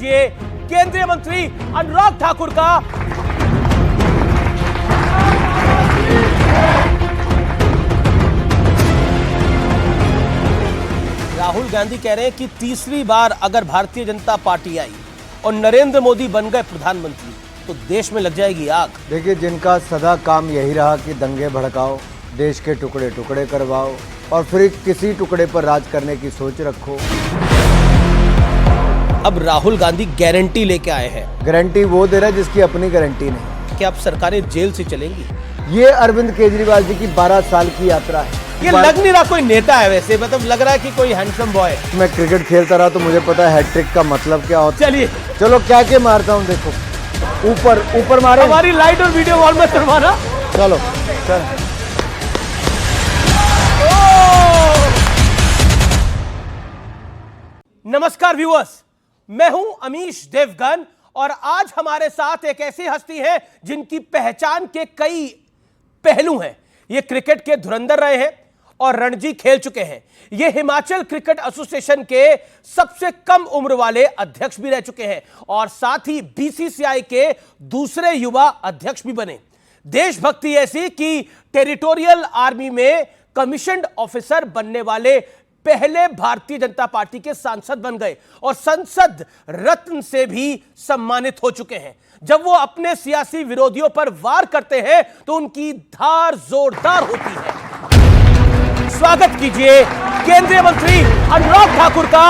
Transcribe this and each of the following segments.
कीजिए केंद्रीय मंत्री अनुराग ठाकुर का। राहुल गांधी कह रहे हैं कि तीसरी बार अगर भारतीय जनता पार्टी आई और नरेंद्र मोदी बन गए प्रधानमंत्री तो देश में लग जाएगी आग। देखिए, जिनका सदा काम यही रहा कि दंगे भड़काओ, देश के टुकड़े टुकड़े करवाओ और फिर किसी टुकड़े पर राज करने की सोच रखो। अब राहुल गांधी गारंटी लेके आए हैं। गारंटी वो दे रहा है जिसकी अपनी गारंटी नहीं। कि अब सरकारें जेल से चलेंगी। ये अरविंद केजरीवाल जी की 12 साल की यात्रा है। ये लग नहीं रहा कोई नेता है, वैसे मतलब लग रहा है कि कोई हैंडसम बॉय है। मैं क्रिकेट खेलता रहा तो मुझे पता है हैट्रिक का मतलब क्या होता है। चलिए चलो क्या क्या मारता हूँ, देखो ऊपर ऊपर मारो। हमारी लाइट और वीडियो वॉल में करवाना। चलो चल। नमस्कार व्यूअर्स, मैं हूं अमीश देवगन और आज हमारे साथ एक ऐसी हस्ती है जिनकी पहचान के कई पहलू हैं। ये क्रिकेट के धुरंधर रहे हैं और रणजी खेल चुके हैं। ये हिमाचल क्रिकेट एसोसिएशन के सबसे कम उम्र वाले अध्यक्ष भी रह चुके हैं और साथ ही बीसीसीआई के दूसरे युवा अध्यक्ष भी बने। देशभक्ति ऐसी कि टेरिटोरियल आर्मी में कमीशन्ड ऑफिसर बनने वाले पहले भारतीय जनता पार्टी के सांसद बन गए और संसद रत्न से भी सम्मानित हो चुके हैं। जब वो अपने सियासी विरोधियों पर वार करते हैं तो उनकी धार जोरदार होती है। स्वागत कीजिए केंद्रीय मंत्री अनुराग ठाकुर का।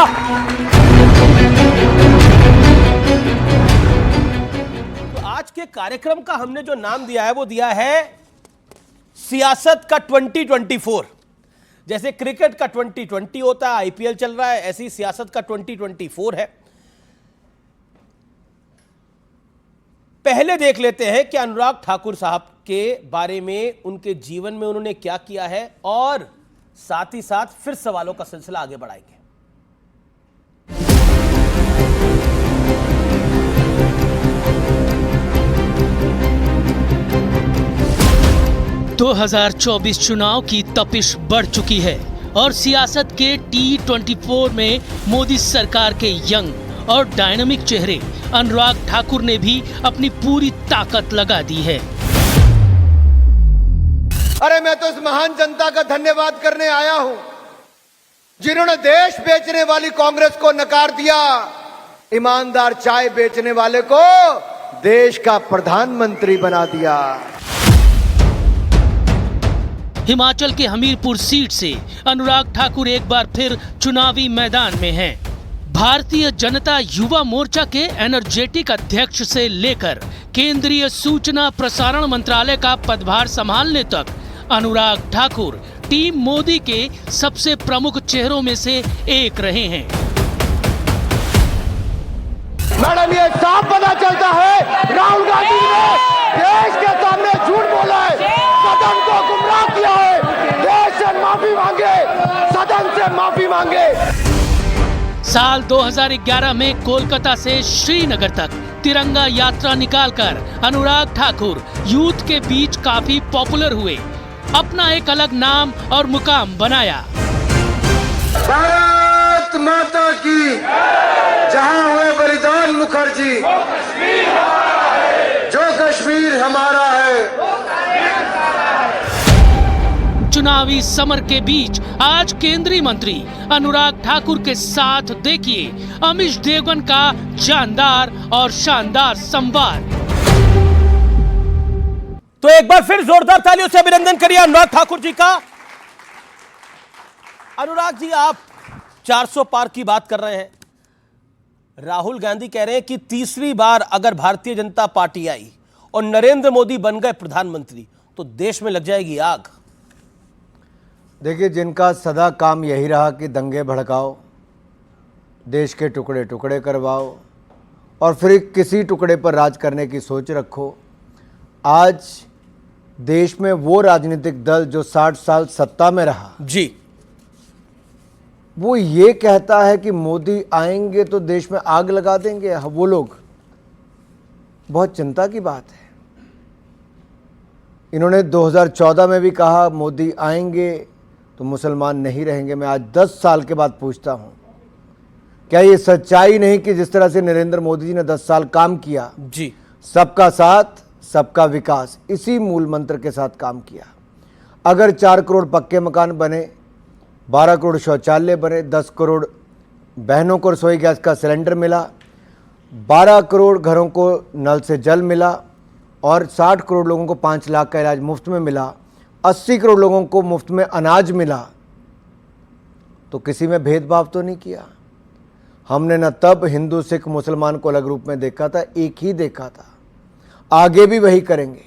तो आज के कार्यक्रम का हमने जो नाम दिया है वो दिया है सियासत का 2024। जैसे क्रिकेट का 2020 होता है, आईपीएल चल रहा है, ऐसी सियासत का 2024 है। पहले देख लेते हैं कि अनुराग ठाकुर साहब के बारे में, उनके जीवन में उन्होंने क्या किया है और साथ ही साथ फिर सवालों का सिलसिला आगे बढ़ाएंगे। 2024 चुनाव की तपिश बढ़ चुकी है और सियासत के T24 में मोदी सरकार के यंग और डायनामिक चेहरे अनुराग ठाकुर ने भी अपनी पूरी ताकत लगा दी है। अरे मैं तो इस महान जनता का धन्यवाद करने आया हूं जिन्होंने देश बेचने वाली कांग्रेस को नकार दिया, ईमानदार चाय बेचने वाले को देश का प्रधानमंत्री बना दिया। हिमाचल के हमीरपुर सीट से अनुराग ठाकुर एक बार फिर चुनावी मैदान में हैं। भारतीय जनता युवा मोर्चा के एनर्जेटिक अध्यक्ष से लेकर केंद्रीय सूचना प्रसारण मंत्रालय का पदभार संभालने तक अनुराग ठाकुर टीम मोदी के सबसे प्रमुख चेहरों में से एक रहे हैं। मैडम, ये साफ पता चलता है राहुल गांधी ने देश के सामने झूठ बोला है, सदन को गुमराह किया है। देश से माफी मांगे, सदन से माफी मांगे। साल 2011 में कोलकाता से श्रीनगर तक तिरंगा यात्रा निकालकर अनुराग ठाकुर यूथ के बीच काफी पॉपुलर हुए, अपना एक अलग नाम और मुकाम बनाया। भारत माता की, जहां हुए बलिदान मुखर्जी, जो कश्मीर हमारा है। चुनावी समर के बीच आज केंद्रीय मंत्री अनुराग ठाकुर के साथ देखिए अमीश देवगन का जानदार और शानदार संवाद। तो एक बार फिर जोरदार तालियों से अभिनंदन करिए अनुराग ठाकुर जी का। अनुराग जी, आप 400 पार की बात कर रहे हैं। राहुल गांधी कह रहे हैं कि तीसरी बार अगर भारतीय जनता पार्टी आई और नरेंद्र मोदी बन गए प्रधानमंत्री तो देश में लग जाएगी आग। देखिए, जिनका सदा काम यही रहा कि दंगे भड़काओ, देश के टुकड़े टुकड़े करवाओ और फिर किसी टुकड़े पर राज करने की सोच रखो। आज देश में वो राजनीतिक दल जो 60 साल सत्ता में रहा जी, वो ये कहता है कि मोदी आएंगे तो देश में आग लगा देंगे। वो लोग, बहुत चिंता की बात है। इन्होंने 2014 में भी कहा मोदी आएंगे तो मुसलमान नहीं रहेंगे। मैं आज 10 साल के बाद पूछता हूँ, क्या ये सच्चाई नहीं कि जिस तरह से नरेंद्र मोदी जी ने 10 साल काम किया, जी, सबका साथ सबका विकास, इसी मूल मंत्र के साथ काम किया। अगर 4 करोड़ पक्के मकान बने, 12 करोड़ शौचालय बने, 10 करोड़ बहनों को रसोई गैस का सिलेंडर मिला, 12 करोड़ घरों को नल से जल मिला और 60 करोड़ लोगों को 5 लाख का इलाज मुफ्त में मिला, 80 करोड़ लोगों को मुफ्त में अनाज मिला, तो किसी में भेदभाव तो नहीं किया। हमने न तब हिंदू सिख मुसलमान को अलग रूप में देखा था, एक ही देखा था, आगे भी वही करेंगे।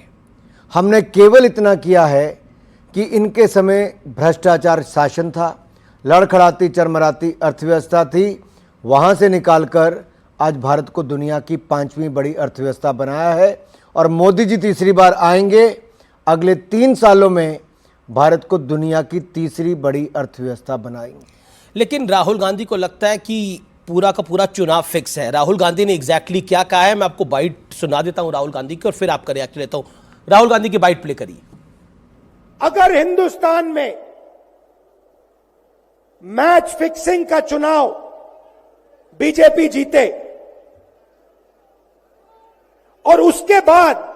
हमने केवल इतना किया है कि इनके समय भ्रष्टाचार शासन था, लड़खड़ाती चरमराती अर्थव्यवस्था थी, वहाँ से निकालकर आज भारत को दुनिया की 5वीं बड़ी अर्थव्यवस्था बनाया है और मोदी जी तीसरी बार आएंगे, अगले 3 सालों में भारत को दुनिया की तीसरी बड़ी अर्थव्यवस्था बनाएंगे। लेकिन राहुल गांधी को लगता है कि पूरा का पूरा चुनाव फिक्स है। राहुल गांधी ने एग्जैक्टली क्या कहा है, मैं आपको बाइट सुना देता हूं राहुल गांधी की और फिर आपका रिएक्शन लेता हूं। राहुल गांधी की बाइट प्ले करिए। अगर हिंदुस्तान में मैच फिक्सिंग का चुनाव बीजेपी जीते और उसके बाद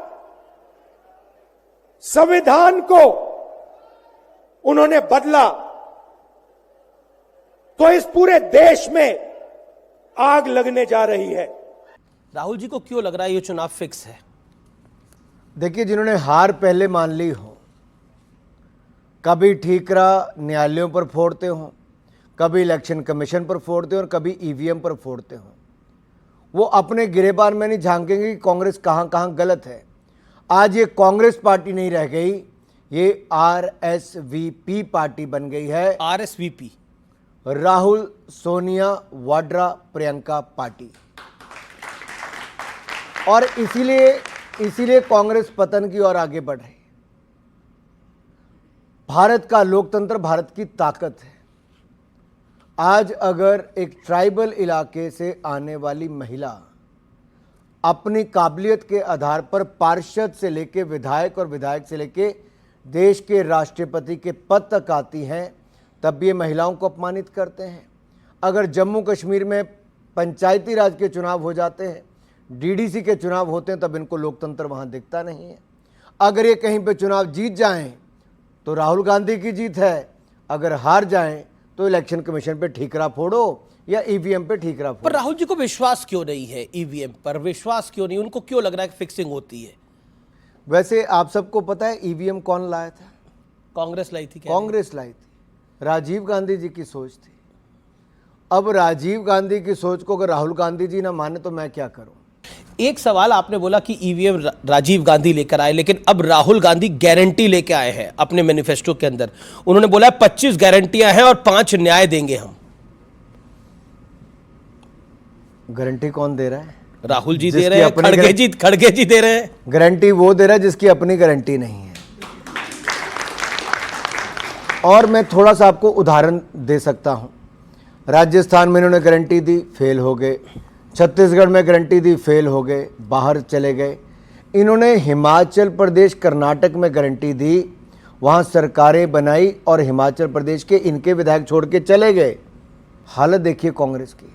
संविधान को उन्होंने बदला, तो इस पूरे देश में आग लगने जा रही है। राहुल जी को क्यों लग रहा है ये चुनाव फिक्स है? देखिए, जिन्होंने हार पहले मान ली हो, कभी ठीकरा न्यायालयों पर फोड़ते हो, कभी इलेक्शन कमीशन पर फोड़ते हो और कभी ईवीएम पर फोड़ते हो, वो अपने गिरेबान में नहीं झांकेंगे कि कांग्रेस कहां कहां गलत है। आज ये कांग्रेस पार्टी नहीं रह गई, ये आरएसवीपी पार्टी बन गई है। RSVP, Rahul Sonia Vadra Priyanka party. और इसीलिए कांग्रेस पतन की ओर आगे बढ़ रही। भारत का लोकतंत्र भारत की ताकत है। आज अगर एक ट्राइबल इलाके से आने वाली महिला अपनी काबिलियत के आधार पर पार्षद से लेके विधायक और विधायक से लेके देश के राष्ट्रपति के पद तक आती हैं, तब भी ये महिलाओं को अपमानित करते हैं। अगर जम्मू कश्मीर में पंचायती राज के चुनाव हो जाते हैं, डीडीसी के चुनाव होते हैं, तब इनको लोकतंत्र वहाँ दिखता नहीं है। अगर ये कहीं पे चुनाव जीत जाएं तो राहुल गांधी की जीत है, अगर हार जाएं तो इलेक्शन कमीशन पे ठीकरा फोड़ो या ईवीएम पे ठीकरा फोड़ो। पर राहुल जी को विश्वास क्यों नहीं है ईवीएम पर? विश्वास क्यों नहीं? उनको क्यों लग रहा है कि फिक्सिंग होती है? वैसे आप सबको पता है ईवीएम कौन लाया था? कांग्रेस लाई थी। कांग्रेस लाई थी, राजीव गांधी जी की सोच थी। अब राजीव गांधी की सोच को अगर राहुल गांधी जी ना माने तो मैं क्या करूं? एक सवाल आपने बोला कि ईवीएम राजीव गांधी लेकर आए, लेकिन अब राहुल गांधी गारंटी लेके आए हैं अपने मैनिफेस्टो के अंदर। उन्होंने बोला 25 गारंटियां हैं और 5 न्याय देंगे हम। गारंटी कौन दे रहा है? राहुल जी दे रहे हैं, खड़गे जी दे रहे हैं। गारंटी वो दे रहा है जिसकी अपनी गारंटी नहीं है। और मैं थोड़ा सा आपको उदाहरण दे सकता हूं। राजस्थान में इन्होंने गारंटी दी, फेल हो गए। छत्तीसगढ़ में गारंटी दी, फेल हो गए, बाहर चले गए। इन्होंने हिमाचल प्रदेश कर्नाटक में गारंटी दी, वहाँ सरकारें बनाई और हिमाचल प्रदेश के इनके विधायक छोड़ के चले गए। हालत देखिए कांग्रेस की।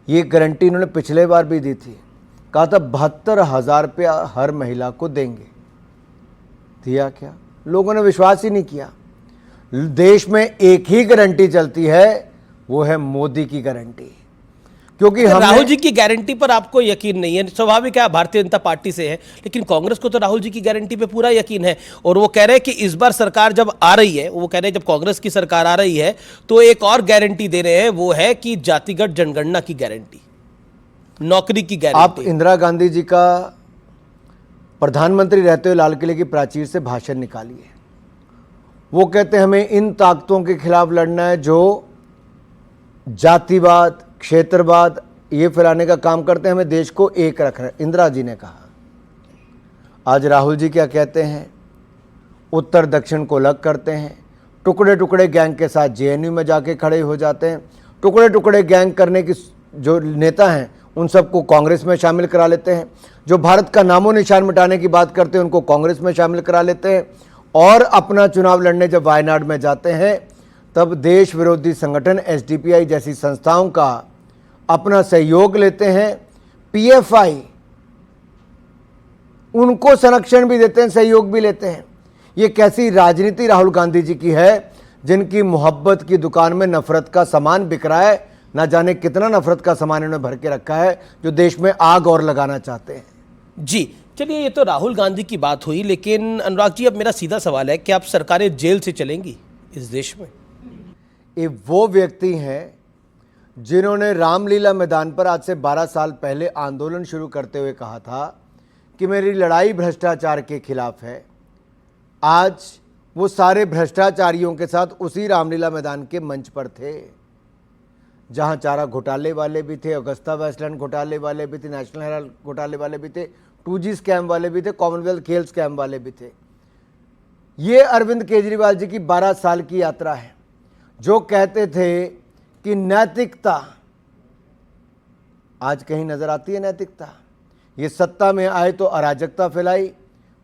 ये गारंटी इन्होंने पिछले बार भी दी थी, कहा था 72,000 रुपया हर महिला को देंगे। दिया क्या? लोगों ने विश्वास ही नहीं किया। देश में एक ही गारंटी चलती है, वो है मोदी की गारंटी। क्योंकि राहुल जी की गारंटी पर आपको यकीन नहीं है, स्वाभाविक है, भारतीय जनता पार्टी से है, लेकिन कांग्रेस को तो राहुल जी की गारंटी पे पूरा यकीन है। और वो कह रहे हैं कि इस बार सरकार जब आ रही है, वो कह रहे हैं जब कांग्रेस की सरकार आ रही है तो एक और गारंटी दे रहे हैं, वो है कि जातिगत जनगणना की गारंटी, नौकरी की गारंटी। आप इंदिरा गांधी जी का प्रधानमंत्री रहते हुए लाल किले की प्राचीर से भाषण निकालिए। वो कहते हैं हमें इन ताकतों के खिलाफ लड़ना है जो जातिवाद, क्षेत्रवाद ये फैलाने का काम करते हैं, हमें देश को एक रखना है, इंदिरा जी ने कहा। आज राहुल जी क्या कहते हैं? उत्तर दक्षिण को अलग करते हैं, टुकड़े टुकड़े गैंग के साथ जेएनयू में जाके खड़े हो जाते हैं, टुकड़े टुकड़े गैंग करने की जो नेता हैं उन सबको कांग्रेस में शामिल करा लेते हैं, जो भारत का नामो निशान मिटाने की बात करते हैं उनको कांग्रेस में शामिल करा लेते हैं, और अपना चुनाव लड़ने जब वायनाड में जाते हैं तब देश विरोधी संगठन एसडीपीआई जैसी संस्थाओं का अपना सहयोग लेते हैं, पीएफआई उनको संरक्षण भी देते हैं, सहयोग भी लेते हैं। ये कैसी राजनीति राहुल गांधी जी की है, जिनकी मोहब्बत की दुकान में नफरत का सामान बिक रहा है। ना जाने कितना नफरत का सामान इन्होंने भर के रखा है, जो देश में आग और लगाना चाहते हैं। जी चलिए, ये तो राहुल गांधी की बात हुई, लेकिन अनुराग जी अब मेरा सीधा सवाल है कि आप सरकारें जेल से चलेंगी इस देश में? ये वो व्यक्ति हैं जिन्होंने रामलीला मैदान पर आज से 12 साल पहले आंदोलन शुरू करते हुए कहा था कि मेरी लड़ाई भ्रष्टाचार के खिलाफ है। आज वो सारे भ्रष्टाचारियों के साथ उसी रामलीला मैदान के मंच पर थे, जहां चारा घोटाले वाले भी थे, अगस्ता वेस्टलैंड घोटाले वाले भी थे, नेशनल हेराल्ड घोटाले वाले भी थे, 2G स्कैम वाले भी थे, कॉमनवेल्थ खेल स्कैम वाले भी थे। ये अरविंद केजरीवाल जी की 12 साल की यात्रा है, जो कहते थे कि नैतिकता, आज कहीं नजर आती है नैतिकता? ये सत्ता में आए तो अराजकता फैलाई,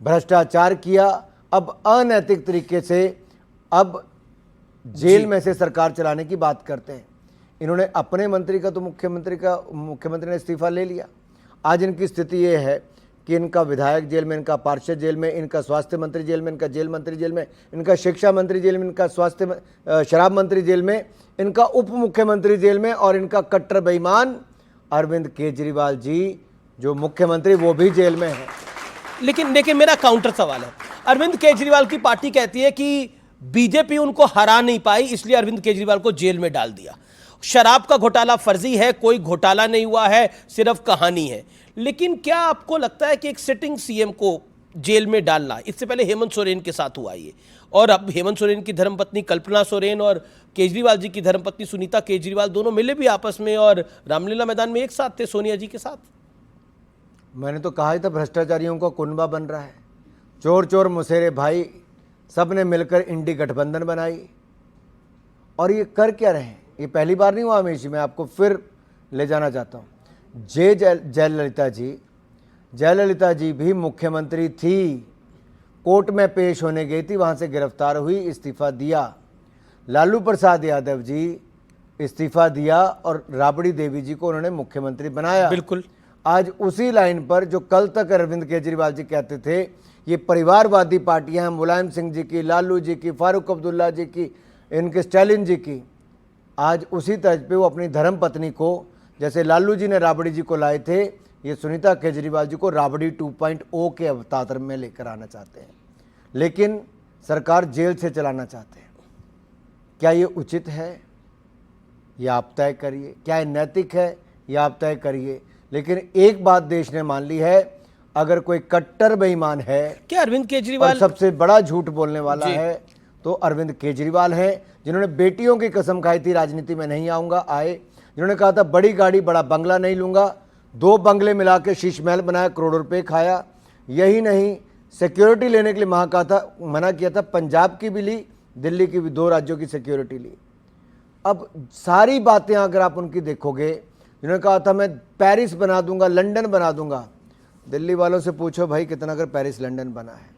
भ्रष्टाचार किया, अब अनैतिक तरीके से अब जेल में से सरकार चलाने की बात करते हैं। इन्होंने अपने मंत्री का तो मुख्यमंत्री ने इस्तीफा ले लिया। आज इनकी स्थिति ये है कि इनका विधायक जेल में, इनका पार्षद जेल में, इनका स्वास्थ्य मंत्री जेल में, इनका जेल मंत्री जेल में, इनका शिक्षा मंत्री जेल में, इनका शराब मंत्री जेल में, इनका उप मुख्यमंत्री जेल में, और इनका कट्टर बेईमान अरविंद केजरीवाल जी जो मुख्यमंत्री, वो भी जेल में है। लेकिन मेरा काउंटर सवाल है, अरविंद केजरीवाल की पार्टी कहती है कि बीजेपी उनको हरा नहीं पाई, इसलिए अरविंद केजरीवाल को जेल में डाल दिया। शराब का घोटाला फर्जी है, कोई घोटाला नहीं हुआ है, सिर्फ कहानी है। लेकिन क्या आपको लगता है कि एक सिटिंग सीएम को जेल में डालना, इससे पहले हेमंत सोरेन के साथ हुआ ये, और अब हेमंत सोरेन की धर्मपत्नी कल्पना सोरेन और केजरीवाल जी की धर्मपत्नी सुनीता केजरीवाल दोनों मिले भी आपस में और रामलीला मैदान में एक साथ थे सोनिया जी के साथ। मैंने तो कहा ही था भ्रष्टाचारियों का कुनबा बन रहा है। चोर चोर मुसेरे भाई सब ने मिलकर इंडी गठबंधन बनाई, और ये कर क्या रहे हैं? ये पहली बार नहीं हुआ हमेशा। मैं आपको फिर ले जाना चाहता हूँ। जयललिता जी भी मुख्यमंत्री थी, कोर्ट में पेश होने गई थी, वहाँ से गिरफ्तार हुई, इस्तीफा दिया। लालू प्रसाद यादव जी इस्तीफा दिया और राबड़ी देवी जी को उन्होंने मुख्यमंत्री बनाया। बिल्कुल। आज उसी लाइन पर जो कल तक अरविंद केजरीवाल जी कहते थे ये परिवारवादी पार्टियां हैं, मुलायम सिंह जी की, लालू जी की, फारूक अब्दुल्ला जी की, इनके स्टालिन जी की, आज उसी तर्ज पे वो अपनी धर्म पत्नी को, जैसे लालू जी ने राबड़ी जी को लाए थे, ये सुनीता केजरीवाल जी को राबड़ी 2.0 के अवतार में लेकर आना चाहते हैं, लेकिन सरकार जेल से चलाना चाहते हैं। क्या ये उचित है? ये आप तय करिए। क्या ये नैतिक है? ये आप तय करिए। लेकिन एक बात देश ने मान ली है, अगर कोई कट्टर बेईमान है, क्या अरविंद केजरीवाल सबसे बड़ा झूठ बोलने वाला है, तो अरविंद केजरीवाल है, जिन्होंने बेटियों की कसम खाई थी राजनीति में नहीं आऊंगा, आए, जिन्होंने कहा था बड़ी गाड़ी बड़ा बंगला नहीं लूंगा, 2 बंगले मिला के शीश महल बनाया, करोड़ों रुपए खाया। यही नहीं, सिक्योरिटी लेने के लिए मना किया था, पंजाब की भी ली, दिल्ली की भी, 2 राज्यों की सिक्योरिटी ली। अब सारी बातें अगर आप उनकी देखोगे, जिन्होंने कहा था मैं पेरिस बना दूंगा, लंदन बना दूंगा, दिल्ली वालों से पूछो भाई कितना अगर पेरिस लंदन बना है।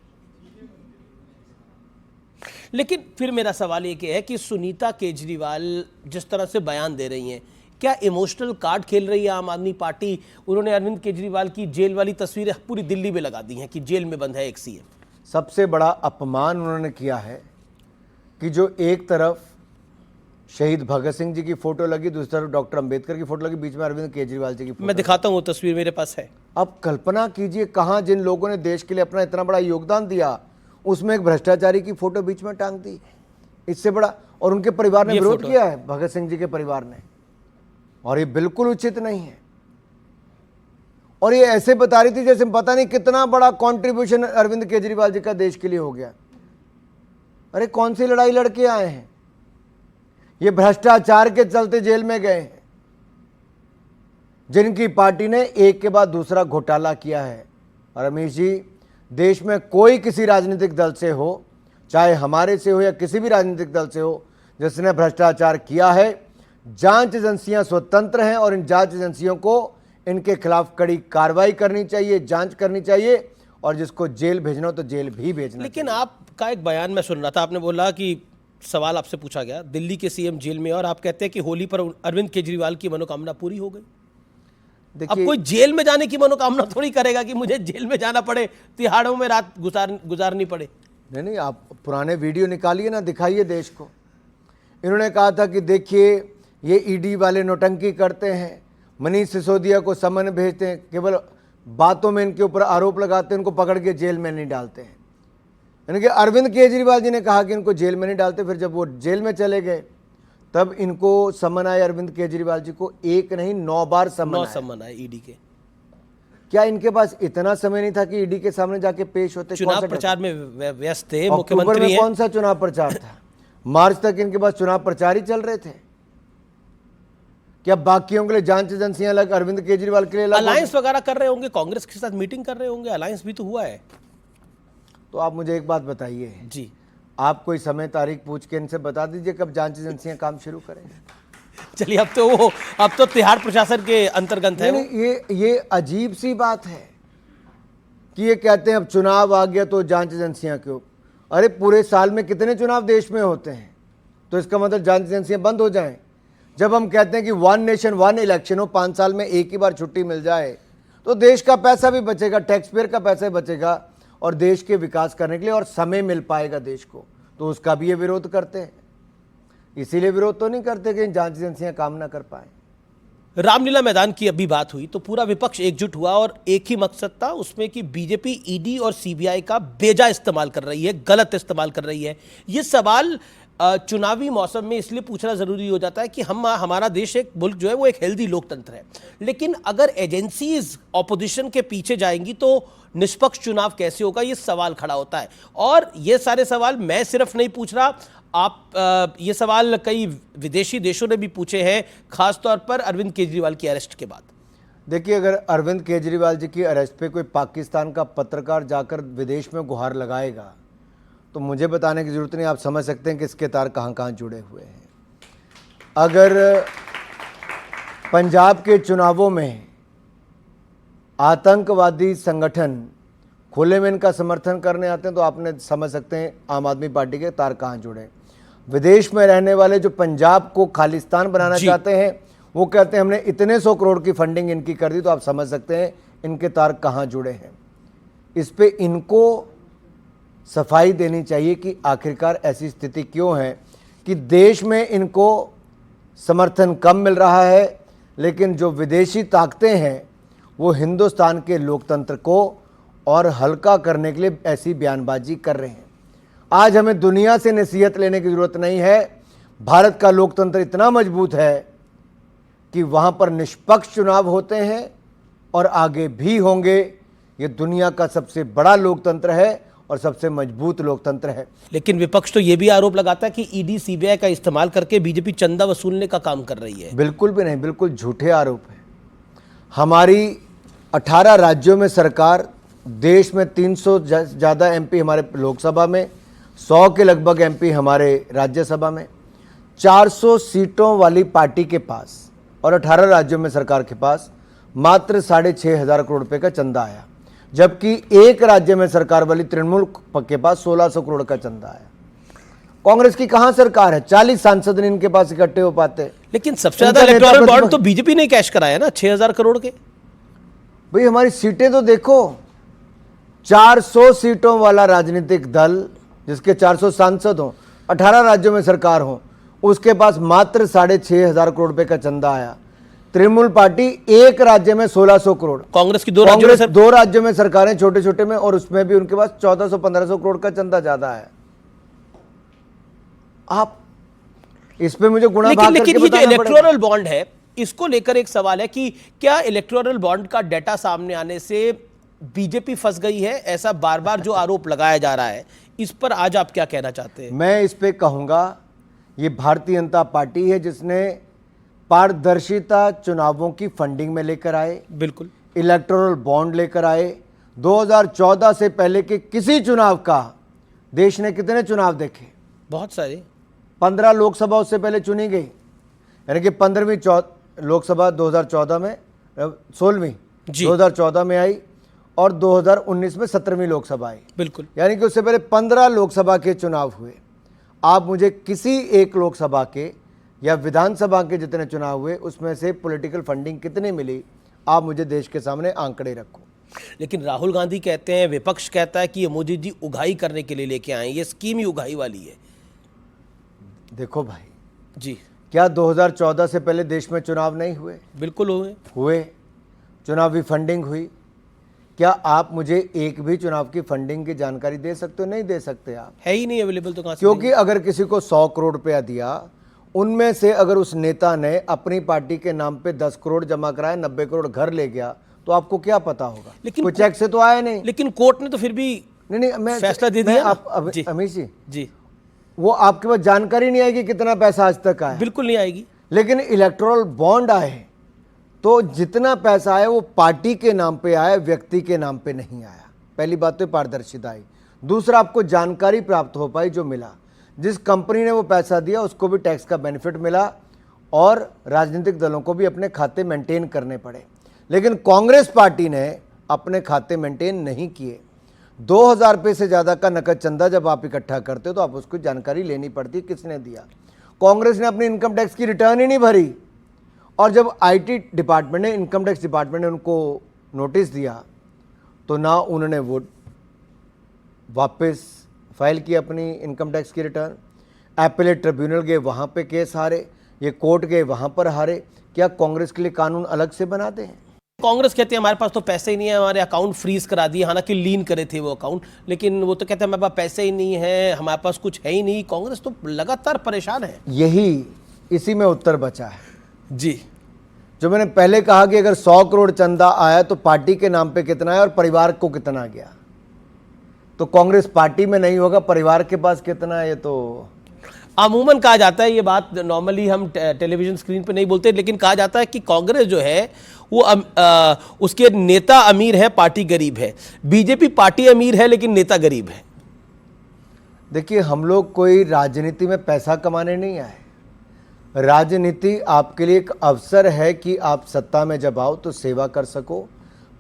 लेकिन फिर मेरा सवाल ये है कि सुनीता केजरीवाल जिस तरह से बयान दे रही हैं, क्या इमोशनल कार्ड खेल रही है आम आदमी पार्टी? उन्होंने अरविंद केजरीवाल की जेल वाली तस्वीरें पूरी दिल्ली में लगा दी हैं कि जेल में बंद है एक सीएम। सबसे बड़ा अपमान उन्होंने किया है कि जो एक तरफ शहीद भगत सिंह जी की फोटो लगी, दूसरी तरफ डॉक्टर अंबेडकर की फोटो लगी, बीच में अरविंद केजरीवाल जी की फोटो। मैं दिखाता हूँ वो तस्वीर, मेरे पास है। अब कल्पना कीजिए, कहाँ जिन लोगों ने देश के लिए अपना इतना बड़ा योगदान दिया, उसमें एक भ्रष्टाचारी की फोटो बीच में टांग दी, इससे बड़ा। और उनके परिवार ने विरोध किया है, भगत सिंह जी के परिवार ने, और ये बिल्कुल उचित नहीं है। और ये ऐसे बता रही थी जैसे पता नहीं कितना बड़ा कंट्रीब्यूशन अरविंद केजरीवाल जी का देश के लिए हो गया। अरे कौन सी लड़ाई लड़के आए हैं? ये भ्रष्टाचार के चलते जेल में गए हैं, जिनकी पार्टी ने एक के बाद दूसरा घोटाला किया है। और रमेश जी, देश में कोई किसी राजनीतिक दल से हो, चाहे हमारे से हो या किसी भी राजनीतिक दल से हो, जिसने भ्रष्टाचार किया है, जांच एजेंसियां स्वतंत्र हैं और इन जांच एजेंसियों को इनके खिलाफ कड़ी कार्रवाई करनी चाहिए, जांच करनी चाहिए, और जिसको जेल भेजना हो तो जेल भी भेजना। लेकिन आपका एक बयान मैं सुन रहा था, आपने बोला कि सवाल आपसे पूछा गया, दिल्ली के सीएम जेल में और आप कहते हैं कि होली पर अरविंद केजरीवाल की मनोकामना पूरी हो गई। अब देखिए, कोई जेल में जाने की मनोकामना थोड़ी करेगा कि मुझे जेल में जाना पड़े, तिहाड़ों में रात गुजारनी पड़े। नहीं, आप पुराने वीडियो निकालिए ना, दिखाइए देश को। इन्होंने कहा था कि देखिए ये ईडी वाले नौटंकी करते हैं, मनीष सिसोदिया को समन भेजते हैं, केवल बातों में इनके ऊपर आरोप लगाते हैं, इनको पकड़ के जेल में नहीं डालते हैं। यानी कि अरविंद केजरीवाल जी ने कहा कि इनको जेल में नहीं डालते, फिर जब वो जेल में चले गए तब इनको समन आए अरविंद केजरीवाल जी को, एक नहीं 9 बार समन आए ईडी के। क्या इनके पास इतना समय नहीं था कि ईडी के सामने जाके पेश होते? चुनाव प्रचार में व्यस्त थे, अक्टूबर मुख्यमंत्री में कौन सा चुनाव प्रचार था? मार्च तक इनके पास चुनाव प्रचार ही चल रहे थे। क्या बाकियों के लिए जांच एजेंसियां अलग, अरविंद केजरीवाल के लिए अलग? अलायंस वगैरह कर रहे होंगे, कांग्रेस के साथ मीटिंग कर रहे होंगे, अलायंस भी तो हुआ है। तो आप मुझे एक बात बताइए जी, आप कोई समय तारीख पूछ के इनसे बता दीजिए कब जांच एजेंसियां काम शुरू करेंगे। चलिए अब तो तिहाड़ प्रशासन के अंतर्गत है। नहीं, ये अजीब सी बात है कि ये कहते हैं अब चुनाव आ गया तो जांच एजेंसियां क्यों? अरे पूरे साल में कितने चुनाव देश में होते हैं? तो इसका मतलब जांच एजेंसियां बंद हो जाएं। जब हम कहते हैं कि 1 नेशन 1 इलेक्शन हो, 5 साल में एक ही बार छुट्टी मिल जाए तो देश का पैसा भी बचेगा, टैक्स पेयर का पैसा भी बचेगा और देश के विकास करने के लिए और समय मिल पाएगा देश को, तो उसका भी ये विरोध करते हैं। इसीलिए विरोध तो नहीं करते कि जांच एजेंसियां काम ना कर पाए। रामलीला मैदान की अभी बात हुई तो पूरा विपक्ष एकजुट हुआ और एक ही मकसद था उसमें कि बीजेपी ईडी और सीबीआई का बेजा इस्तेमाल कर रही है, गलत इस्तेमाल कर रही है। ये सवाल चुनावी मौसम में इसलिए पूछना जरूरी हो जाता है कि हमारा देश, एक मुल्क जो है वो एक हेल्दी लोकतंत्र है, लेकिन अगर एजेंसीज ऑपोजिशन के पीछे जाएंगी तो निष्पक्ष चुनाव कैसे होगा, ये सवाल खड़ा होता है। और ये सारे सवाल मैं सिर्फ नहीं पूछ रहा, आप ये सवाल कई विदेशी देशों ने भी पूछे हैं, खासतौर पर अरविंद केजरीवाल की अरेस्ट के बाद। देखिए, अगर अरविंद केजरीवाल जी की अरेस्ट पे कोई पाकिस्तान का पत्रकार जाकर विदेश में गुहार लगाएगा तो मुझे बताने की जरूरत नहीं, आप समझ सकते हैं कि इसके तार कहाँ कहाँ जुड़े हुए हैं। अगर पंजाब के चुनावों में आतंकवादी संगठन खुले में इनका समर्थन करने आते हैं तो आपने समझ सकते हैं आम आदमी पार्टी के तार कहाँ जुड़े। विदेश में रहने वाले जो पंजाब को खालिस्तान बनाना चाहते हैं वो कहते हैं हमने इतने 100 करोड़ की फंडिंग इनकी कर दी, तो आप समझ सकते हैं इनके तार कहाँ जुड़े हैं। इस पे इनको सफाई देनी चाहिए कि आखिरकार ऐसी स्थिति क्यों है कि देश में इनको समर्थन कम मिल रहा है, लेकिन जो विदेशी ताकतें हैं वो हिंदुस्तान के लोकतंत्र को और हल्का करने के लिए ऐसी बयानबाजी कर रहे हैं। आज हमें दुनिया से नसीहत लेने की ज़रूरत नहीं है। भारत का लोकतंत्र इतना मजबूत है कि वहाँ पर निष्पक्ष चुनाव होते हैं और आगे भी होंगे। ये दुनिया का सबसे बड़ा लोकतंत्र है और सबसे मजबूत लोकतंत्र है। लेकिन विपक्ष तो ये भी आरोप लगाता है कि ईडी सीबीआई का इस्तेमाल करके बीजेपी चंदा वसूलने का काम कर रही है। बिल्कुल भी नहीं, बिल्कुल झूठे आरोप है। हमारी 18 राज्यों में सरकार, देश में 300 ज़्यादा एमपी हमारे लोकसभा में, 100 के लगभग एमपी हमारे राज्यसभा में, 400 सीटों वाली पार्टी के पास और 18 राज्यों में सरकार के पास मात्र 6,500 करोड़ रुपए का चंदा आया, जबकि एक राज्य में सरकार वाली तृणमूल के पास 1,600 करोड़ का चंदा आया। कांग्रेस की कहां सरकार है? 40 सांसद नहीं इनके पास इकट्ठे हो पाते। लेकिन सबसे ज्यादा इलेक्टोरल बॉन्ड तो बीजेपी ने कैश कराया ना, 6,000 करोड़ के। भाई हमारी सीटें तो देखो, 400 सीटों वाला राजनीतिक दल जिसके 400 सांसद हों, 18 राज्यों में सरकार हो, उसके पास मात्र 6,500 करोड़ रुपए का चंदा आया। तृणमूल पार्टी एक राज्य में 1,600 करोड़, कांग्रेस की दो राज्यों में सरकारें छोटे छोटे में, और उसमें भी उनके पास 1,400-1,500 करोड़ का चंदा ज्यादा है। आप इस पे मुझे गुणा भाग करके लेकिन ये जो इलेक्टोरल बॉन्ड है, इसको लेकर एक सवाल है कि क्या इलेक्टोरल बॉन्ड का डेटा सामने आने से बीजेपी फंस गई है? ऐसा बार बार जो आरोप लगाया जा रहा है, इस पर आज आप क्या कहना चाहते हैं? मैं इस पे कहूंगा, ये भारतीय जनता पार्टी है जिसने पारदर्शिता चुनावों की फंडिंग में लेकर आए, बिल्कुल इलेक्टोरल बॉन्ड लेकर आए। 2014 से पहले के किसी चुनाव का देश ने कितने चुनाव देखे? बहुत सारे। 15 लोकसभा उससे पहले चुनी गई, यानी कि 15वीं लोकसभा 2014 में, 16वीं 2014 में आई और 2019 में 17वीं लोकसभा आई। बिल्कुल, यानी कि उससे पहले 15 लोकसभा के चुनाव हुए। आप मुझे किसी एक लोकसभा के या विधानसभा के जितने चुनाव हुए उसमें से पॉलिटिकल फंडिंग कितनी मिली, आप मुझे देश के सामने आंकड़े रखो। लेकिन राहुल गांधी कहते हैं, विपक्ष कहता है कि ये मोदी जी उगाही करने के लिए लेके आए, ये स्कीम ही उगाही वाली है। देखो भाई जी, क्या 2014 से पहले देश में चुनाव नहीं हुए? बिल्कुल हुए। चुनावी फंडिंग हुई। क्या आप मुझे एक भी चुनाव की फंडिंग की जानकारी दे सकते हो? नहीं दे सकते आप, है ही नहीं अवेलेबल, तो कहां से क्योंकि अगर किसी को 100 करोड़ रुपया दिया, उनमें से अगर उस नेता ने अपनी पार्टी के नाम पे 10 करोड़ जमा कराए, 90 करोड़ घर ले गया, तो आपको क्या पता होगा? लेकिन कोई चेक से तो आया नहीं। लेकिन कोर्ट ने तो फिर भी नहीं, मैं फैसला दे दिया। आप जी। अमित जी, जी, वो आपके पास जानकारी नहीं आएगी कितना पैसा आज तक आया, बिल्कुल नहीं आएगी। लेकिन इलेक्टोरल बॉन्ड आए तो जितना पैसा आया वो पार्टी के नाम पे आया, व्यक्ति के नाम पे नहीं आया। पहली बात तो पारदर्शिता आई। दूसरा, आपको जानकारी प्राप्त हो पाई, जो मिला, जिस कंपनी ने वो पैसा दिया उसको भी टैक्स का बेनिफिट मिला और राजनीतिक दलों को भी अपने खाते मेंटेन करने पड़े। लेकिन कांग्रेस पार्टी ने अपने खाते मेंटेन नहीं किए। 2000 रुपये से ज़्यादा का नकद चंदा जब आप इकट्ठा करते हो तो आप उसको जानकारी लेनी पड़ती है किसने दिया। कांग्रेस ने अपनी इनकम टैक्स की रिटर्न ही नहीं भरी, और जब आईटी डिपार्टमेंट ने, इनकम टैक्स डिपार्टमेंट ने उनको नोटिस दिया तो ना उन्होंने वो वापस फाइल की अपनी इनकम टैक्स की रिटर्न। एपेलेट ट्रिब्यूनल गए, वहाँ पे केस हारे, ये कोर्ट गए, वहाँ पर हारे। क्या कांग्रेस के लिए कानून अलग से बनाते हैं? कांग्रेस कहती है हमारे पास तो पैसे ही नहीं है, हमारे अकाउंट फ्रीज करा दिए, हालांकि लीन करे थे वो अकाउंट, लेकिन वो तो कहते हैं हमारे पास पैसे ही नहीं है, हमारे पास कुछ है ही नहीं। कांग्रेस तो लगातार परेशान है। यही इसी में उत्तर बचा है जी, जो मैंने पहले कहा कि अगर 100 करोड़ चंदा आया तो पार्टी के नाम पे कितना है और परिवार को कितना गया। तो कांग्रेस पार्टी में नहीं होगा, परिवार के पास कितना है ये तो अमूमन कहा जाता है, ये बात नॉर्मली हम टेलीविजन स्क्रीन पे नहीं बोलते, लेकिन कहा जाता है कि कांग्रेस जो है वो उसके नेता अमीर है, पार्टी गरीब है। बीजेपी पार्टी अमीर है लेकिन नेता गरीब है। देखिए, हम लोग कोई राजनीति में पैसा कमाने नहीं आए। राजनीति आपके लिए एक अवसर है कि आप सत्ता में जब आओ तो सेवा कर सको।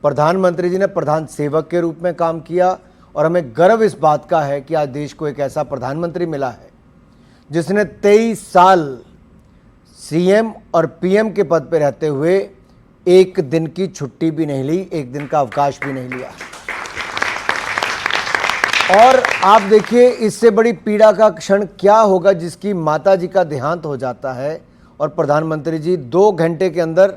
प्रधानमंत्री जी ने प्रधान सेवक के रूप में काम किया और हमें गर्व इस बात का है कि आज देश को एक ऐसा प्रधानमंत्री मिला है जिसने 23 साल सीएम और पीएम के पद पर रहते हुए एक दिन की छुट्टी भी नहीं ली, एक दिन का अवकाश भी नहीं लिया। और आप देखिए, इससे बड़ी पीड़ा का क्षण क्या होगा जिसकी माता जी का देहांत हो जाता है और प्रधानमंत्री जी 2 घंटे के अंदर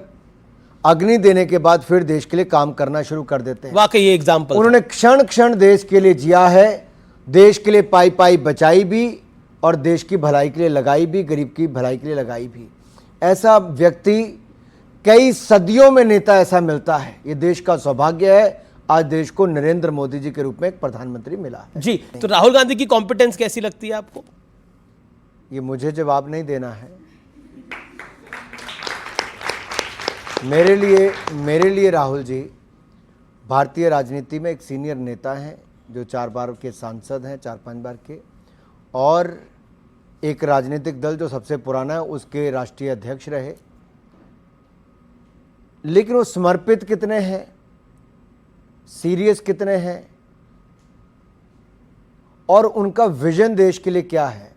अग्नि देने के बाद फिर देश के लिए काम करना शुरू कर देते हैं। वाकई ये एग्जाम्पल, उन्होंने क्षण क्षण देश के लिए जिया है, देश के लिए पाई पाई बचाई भी और देश की भलाई के लिए लगाई भी, गरीब की भलाई के लिए लगाई भी। ऐसा व्यक्ति कई सदियों में नेता ऐसा मिलता है, ये देश का सौभाग्य है। आज देश को नरेंद्र मोदी जी के रूप में एक प्रधानमंत्री मिला है। जी, तो राहुल गांधी की कॉम्पिटेंस कैसी लगती है आपको? ये मुझे जवाब नहीं देना है। मेरे लिए राहुल जी भारतीय राजनीति में एक सीनियर नेता हैं जो 4 बार के सांसद हैं, 4-5 बार के, और एक राजनीतिक दल जो सबसे पुराना है उसके राष्ट्रीय अध्यक्ष रहे। लेकिन वो समर्पित कितने हैं, सीरियस कितने हैं और उनका विजन देश के लिए क्या है,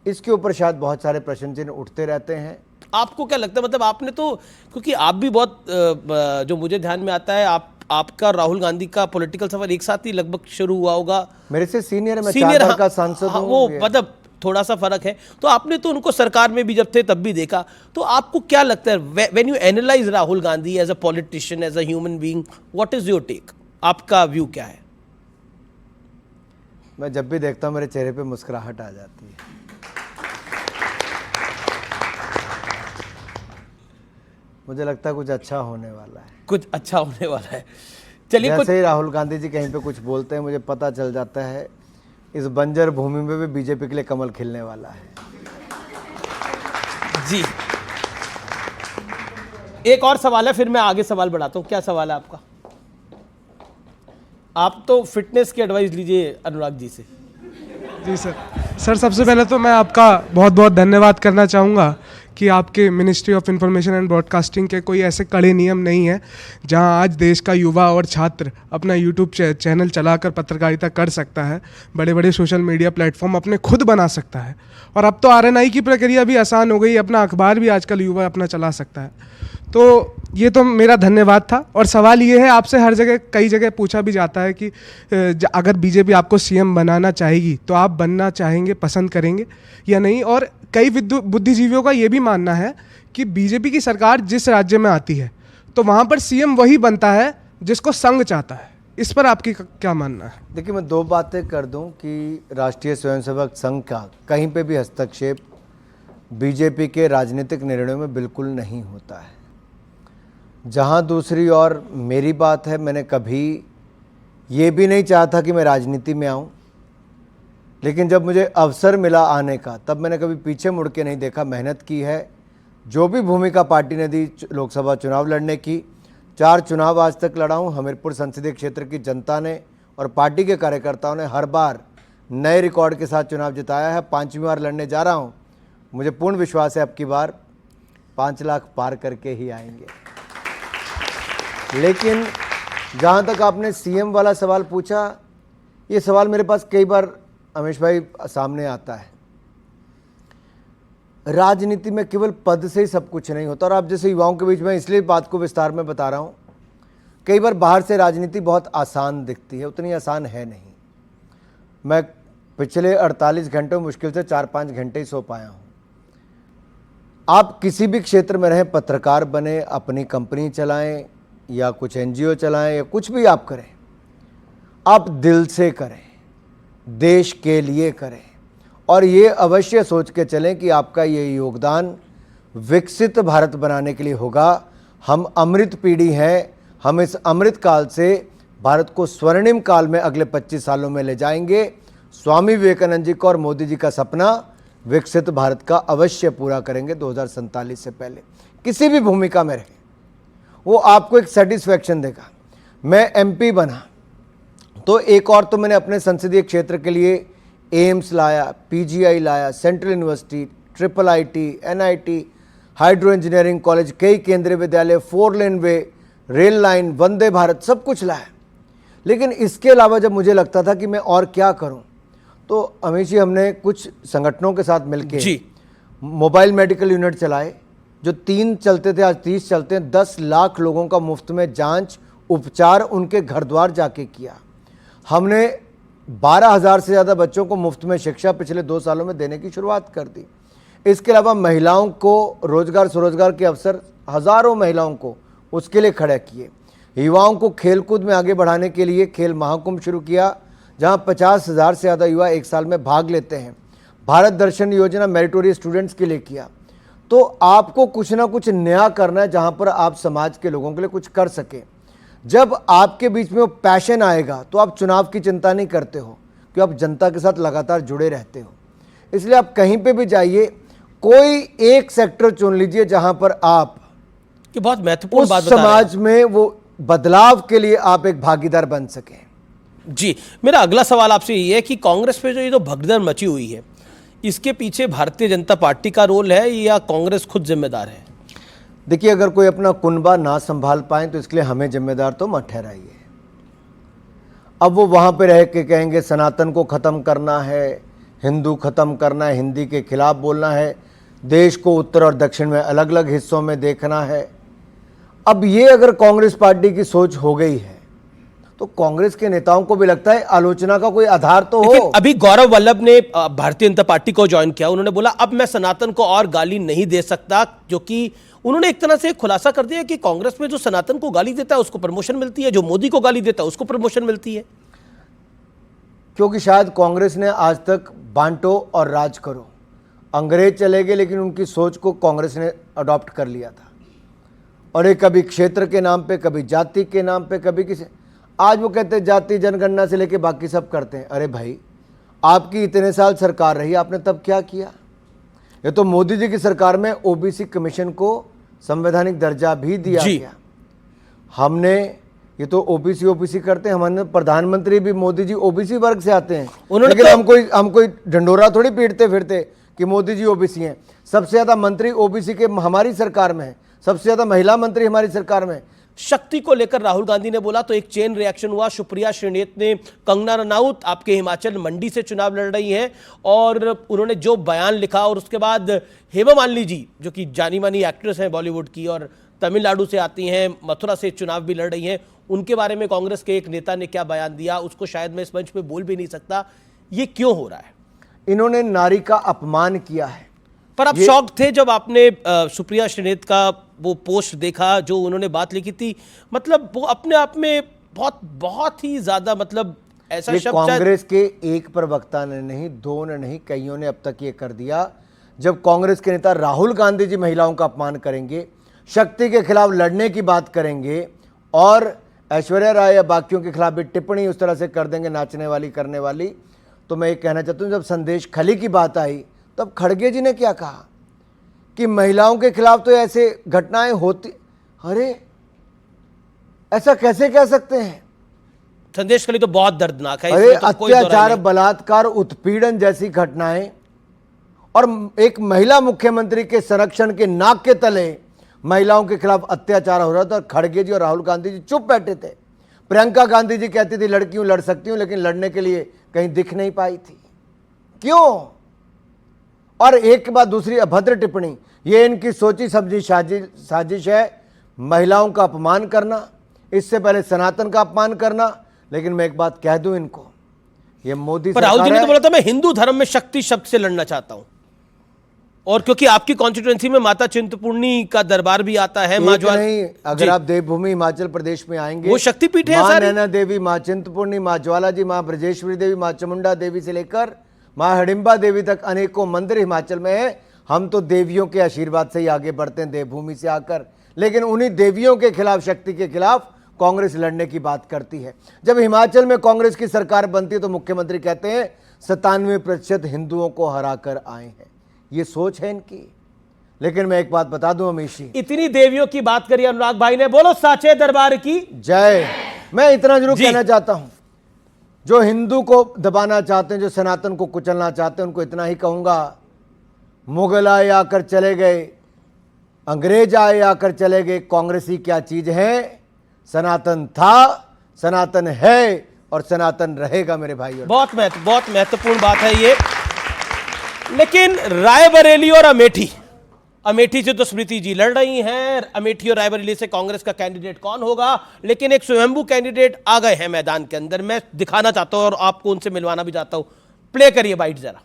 इसके ऊपर शायद बहुत सारे प्रश्न चिन्ह उठते रहते हैं। आपको क्या लगता है, मतलब आपने तो, क्योंकि आप भी बहुत जो मुझे ध्यान में आता है, आपका राहुल गांधी का पॉलिटिकल सफर एक साथ ही लगभग शुरू हुआ होगा। मेरे से सीनियर है, मैं 4 बार का सांसद हूं। वो मतलब थोड़ा सा फर्क है। तो आपने तो उनको सरकार में भी जब थे तब भी देखा, तो आपको क्या लगता है when you analyse Rahul Gandhi as a politician, as a human being, what is your take? आपका व्यू क्या है? मैं जब भी देखता हूं मेरे चेहरे पे मुस्कुराहट आ जाती है। मुझे लगता है कुछ अच्छा होने वाला है, कुछ अच्छा होने वाला है। चलिए, जैसे ही राहुल गांधी जी कहीं पे कुछ बोलते हैं मुझे पता चल जाता है इस बंजर भूमि में भी बीजेपी के लिए कमल खिलने वाला है। जी, एक और सवाल है, फिर मैं आगे सवाल बढ़ाता हूं। क्या सवाल है आपका? आप तो फिटनेस की एडवाइस लीजिए अनुराग जी से। जी सर, सबसे पहले तो मैं आपका बहुत बहुत धन्यवाद करना चाहूँगा कि आपके ministry of information and broadcasting के कोई ऐसे कड़े नियम नहीं है जहां आज देश का युवा और छात्र अपना यूट्यूब चैनल चलाकर पत्रकारिता कर सकता है, बड़े बड़े सोशल मीडिया प्लेटफॉर्म अपने खुद बना सकता है। और अब तो आरएनआई की प्रक्रिया भी आसान हो गई, अपना अखबार भी आजकल युवा अपना चला सकता है। तो ये तो मेरा धन्यवाद था। और सवाल ये है, आपसे हर जगह कई जगह पूछा भी जाता है कि अगर बीजेपी आपको सीएम बनाना चाहेगी तो आप बनना चाहेंगे, पसंद करेंगे या नहीं। और कई बुद्धिजीवियों का ये भी मानना है कि बीजेपी की सरकार जिस राज्य में आती है तो वहाँ पर सीएम वही बनता है जिसको संघ चाहता है। इस पर आपकी क्या मानना है? देखिए, मैं 2 बातें कर दूं कि राष्ट्रीय स्वयंसेवक संघ का कहीं पे भी हस्तक्षेप बीजेपी के राजनीतिक निर्णयों में बिल्कुल नहीं होता है। जहां दूसरी ओर मेरी बात है, मैंने कभी ये भी नहीं चाहा कि मैं राजनीति में आऊं, लेकिन जब मुझे अवसर मिला आने का तब मैंने कभी पीछे मुड़ के नहीं देखा। मेहनत की है, जो भी भूमिका पार्टी ने दी लोकसभा चुनाव लड़ने की, 4 चुनाव आज तक लड़ा हूँ। हमीरपुर संसदीय क्षेत्र की जनता ने और पार्टी के कार्यकर्ताओं ने हर बार नए रिकॉर्ड के साथ चुनाव जिताया है। 5वीं बार लड़ने जा रहा हूँ। मुझे पूर्ण विश्वास है अब की बार 5 लाख पार करके ही आएंगे। लेकिन जहाँ तक आपने सीएम वाला सवाल पूछा, ये सवाल मेरे पास कई बार अमीश भाई सामने आता है। राजनीति में केवल पद से ही सब कुछ नहीं होता। और आप जैसे युवाओं के बीच में इसलिए बात को विस्तार में बता रहा हूँ, कई बार बाहर से राजनीति बहुत आसान दिखती है, उतनी आसान है नहीं। मैं पिछले 48 घंटों मुश्किल से 4-5 घंटे ही सो पाया हूँ। आप किसी भी क्षेत्र में रहें, पत्रकार बने, अपनी कंपनी चलाएं या कुछ एनजीओ चलाएं या कुछ भी आप करें, आप दिल से करें, देश के लिए करें और ये अवश्य सोच के चलें कि आपका ये योगदान विकसित भारत बनाने के लिए होगा। हम अमृत पीढ़ी हैं, हम इस अमृत काल से भारत को स्वर्णिम काल में अगले 25 सालों में ले जाएंगे। स्वामी विवेकानंद जी का और मोदी जी का सपना विकसित भारत का अवश्य पूरा करेंगे 2047 से पहले। किसी भी भूमिका में रहे, वो आपको एक सेटिस्फैक्शन देगा। मैं एमपी बना तो एक और तो मैंने अपने संसदीय क्षेत्र के लिए एम्स लाया, पीजीआई लाया, central university, IIIT, NIT, hydro engineering college, कई केंद्रीय विद्यालय, 4 लेन वे, रेल लाइन, वंदे भारत, सब कुछ लाया। लेकिन इसके अलावा जब मुझे लगता था कि मैं और क्या करूं, तो अमीश जी हमने कुछ संगठनों के साथ मिलकर मोबाइल मेडिकल यूनिट चलाए, जो 3 चलते थे, आज 30 चलते हैं। 10 लाख लोगों का मुफ्त में जांच, उपचार उनके घर द्वार जाके किया। हमने 12,000 से ज़्यादा बच्चों को मुफ्त में शिक्षा पिछले 2 सालों में देने की शुरुआत कर दी। इसके अलावा महिलाओं को रोजगार स्वरोजगार के अवसर, हज़ारों महिलाओं को उसके लिए खड़े किए। युवाओं को खेलकूद में आगे बढ़ाने के लिए खेल महाकुंभ शुरू किया, जहां 50,000 से ज़्यादा युवा एक साल में भाग लेते हैं। भारत दर्शन योजना मेरिटोरियस स्टूडेंट्स के लिए किया। तो आपको कुछ ना कुछ नया करना है, जहां पर आप समाज के लोगों के लिए कुछ कर सकें। जब आपके बीच में वो पैशन आएगा तो आप चुनाव की चिंता नहीं करते हो, क्योंकि आप जनता के साथ लगातार जुड़े रहते हो। इसलिए आप कहीं पे भी जाइए, कोई एक सेक्टर चुन लीजिए जहां पर आप कि बहुत महत्वपूर्ण बात उस समाज में वो बदलाव के लिए आप एक भागीदार बन सकें। जी, मेरा अगला सवाल आपसे ये है कि कांग्रेस पे जो ये भगदड़ मची हुई है, इसके पीछे भारतीय जनता पार्टी का रोल है या कांग्रेस खुद जिम्मेदार है? देखिए, अगर कोई अपना कुनबा ना संभाल पाए तो इसके लिए हमें जिम्मेदार तो मत ठहराइए। अब वो वहाँ पे रह के कहेंगे सनातन को ख़त्म करना है, हिंदू ख़त्म करना है, हिंदी के खिलाफ बोलना है, देश को उत्तर और दक्षिण में अलग अलग हिस्सों में देखना है। अब ये अगर कांग्रेस पार्टी की सोच हो गई है तो कांग्रेस के नेताओं को भी लगता है आलोचना का कोई आधार तो हो। अभी गौरव वल्लभ ने भारतीय जनता पार्टी को ज्वाइन किया, उन्होंने बोला अब मैं सनातन को और गाली नहीं दे सकता, क्योंकि उन्होंने एक तरह से खुलासा कर दिया कि कांग्रेस में जो सनातन को गाली देता है उसको प्रमोशन मिलती है, जो मोदी को गाली देता है उसको प्रमोशन मिलती है। क्योंकि शायद कांग्रेस ने आज तक बांटो और राज करो, अंग्रेज चले गए लेकिन उनकी सोच को कांग्रेस ने अडॉप्ट कर लिया था। और ये कभी क्षेत्र के नाम पे, कभी जाति के नाम पे, कभी किसी, आज वो कहते हैं जाति जनगणना से लेके बाकी सब करते हैं। अरे भाई, आपकी इतने साल सरकार रही, आपने तब क्या किया? ये तो मोदी जी की सरकार में ओबीसी कमीशन को संवैधानिक दर्जा भी दिया गया। हमने, ये तो ओबीसी करते हैं, हमारे प्रधानमंत्री भी मोदी जी ओबीसी वर्ग से आते हैं। लेकिन हम कोई ढंडोरा थोड़ी पीटते फिरते कि मोदी जी ओबीसी हैं। सबसे ज़्यादा मंत्री ओबीसी के हमारी सरकार में है, सबसे ज़्यादा महिला मंत्री हमारी सरकार में है। शक्ति को लेकर राहुल गांधी ने बोला तो एक चेन रिएक्शन हुआ। सुप्रिया श्रीनेत ने, कंगना रनौत आपके हिमाचल मंडी से चुनाव लड़ रही हैं और उन्होंने जो बयान लिखा, और उसके बाद हेमा मालिनी जी जो कि जानी मानी एक्ट्रेस हैं बॉलीवुड की और तमिलनाडु से आती हैं, मथुरा से चुनाव भी लड़ रही हैं, उनके बारे में कांग्रेस के एक नेता ने क्या बयान दिया उसको शायद मैं इस मंच पे बोल भी नहीं सकता। ये क्यों हो रहा है? इन्होंने नारी का अपमान किया है। पर आप शॉक थे जब आपने सुप्रिया श्रीनेत का वो पोस्ट देखा जो उन्होंने बात लिखी थी? मतलब वो अपने आप में बहुत बहुत ही ज्यादा, मतलब ऐसा ये शब्द कांग्रेस के एक प्रवक्ता ने नहीं, दो ने नहीं, कईयों ने अब तक ये कर दिया। जब कांग्रेस के नेता राहुल गांधी जी महिलाओं का अपमान करेंगे, शक्ति के खिलाफ लड़ने की बात करेंगे और ऐश्वर्या राय या बाकियों के खिलाफ भी टिप्पणी उस तरह से कर देंगे, नाचने वाली करने वाली, तो मैं ये कहना चाहता हूँ जब संदेश खली की बात आई तब खड़गे जी ने क्या कहा कि महिलाओं के खिलाफ तो ऐसे घटनाएं होती। अरे ऐसा कैसे कह सकते हैं? संदेश के लिए तो बहुत दर्दनाक है। अरे इसमें तो कोई दो राय अत्याचार, नहीं। बलात्कार, उत्पीड़न जैसी घटनाएं और एक महिला मुख्यमंत्री के संरक्षण के नाक के तले महिलाओं के खिलाफ अत्याचार हो रहा था और खड़गे जी और राहुल गांधी जी चुप बैठे थे। प्रियंका गांधी जी कहती थी लड़कियों लड़ सकती हूं, लेकिन लड़ने के लिए कहीं दिख नहीं पाई थी। क्यों? और एक के बाद दूसरी अभद्र टिप्पणी। ये इनकी सोची समझी साजिश है, महिलाओं का अपमान करना, इससे पहले सनातन का अपमान करना। लेकिन मैं एक बात कह दूं इनको, ये मोदी पर राहुल जी सरकार ने तो है। बोला था मैं हिंदू धर्म में शक्ति शब्द से लड़ना चाहता हूं, और क्योंकि आपकी कॉन्स्टिट्यूएंसी में माता चिंतपूर्णी का दरबार भी आता है, मां एक ज्वाला नहीं, अगर आप देवभूमि हिमाचल प्रदेश में आएंगे, वो शक्तिपीठ है मां सारी। नैना देवी, मां चिंतपूर्णी, मां ज्वाला जी, मां ब्रजेश्वरी देवी, मां चामुंडा देवी से लेकर मां हडिम्बा देवी तक अनेकों मंदिर हिमाचल में है। हम तो देवियों के आशीर्वाद से ही आगे बढ़ते हैं देवभूमि से आकर, लेकिन उन्हीं देवियों के खिलाफ, शक्ति के खिलाफ कांग्रेस लड़ने की बात करती है। जब हिमाचल में कांग्रेस की सरकार बनती है तो मुख्यमंत्री कहते हैं 97% हिंदुओं को हरा कर आए हैं। ये सोच है इनकी। लेकिन मैं एक बात बता दूं अमीश जी, इतनी देवियों की बात करी अनुराग भाई ने, बोलो साचे दरबार की जय। मैं इतना जरूर जी। कहना चाहता हूं, जो हिंदू को दबाना चाहते हैं, जो सनातन को कुचलना चाहते हैं, उनको इतना ही कहूंगा, मुगल आए आकर चले गए, अंग्रेज आए आकर चले गए, कांग्रेसी क्या चीज है? सनातन था, सनातन है और सनातन रहेगा मेरे भाई। बहुत महत्वपूर्ण बात है ये। लेकिन रायबरेली और अमेठी से तो स्मृति जी लड़ रही हैं। अमेठी और रायबरेली से कांग्रेस का कैंडिडेट कौन होगा? लेकिन एक स्वयंभू कैंडिडेट आ गए हैं मैदान के अंदर। मैं दिखाना चाहता हूं और आपको उनसे मिलवाना भी चाहता हूं। प्ले करिए बाइट जरा।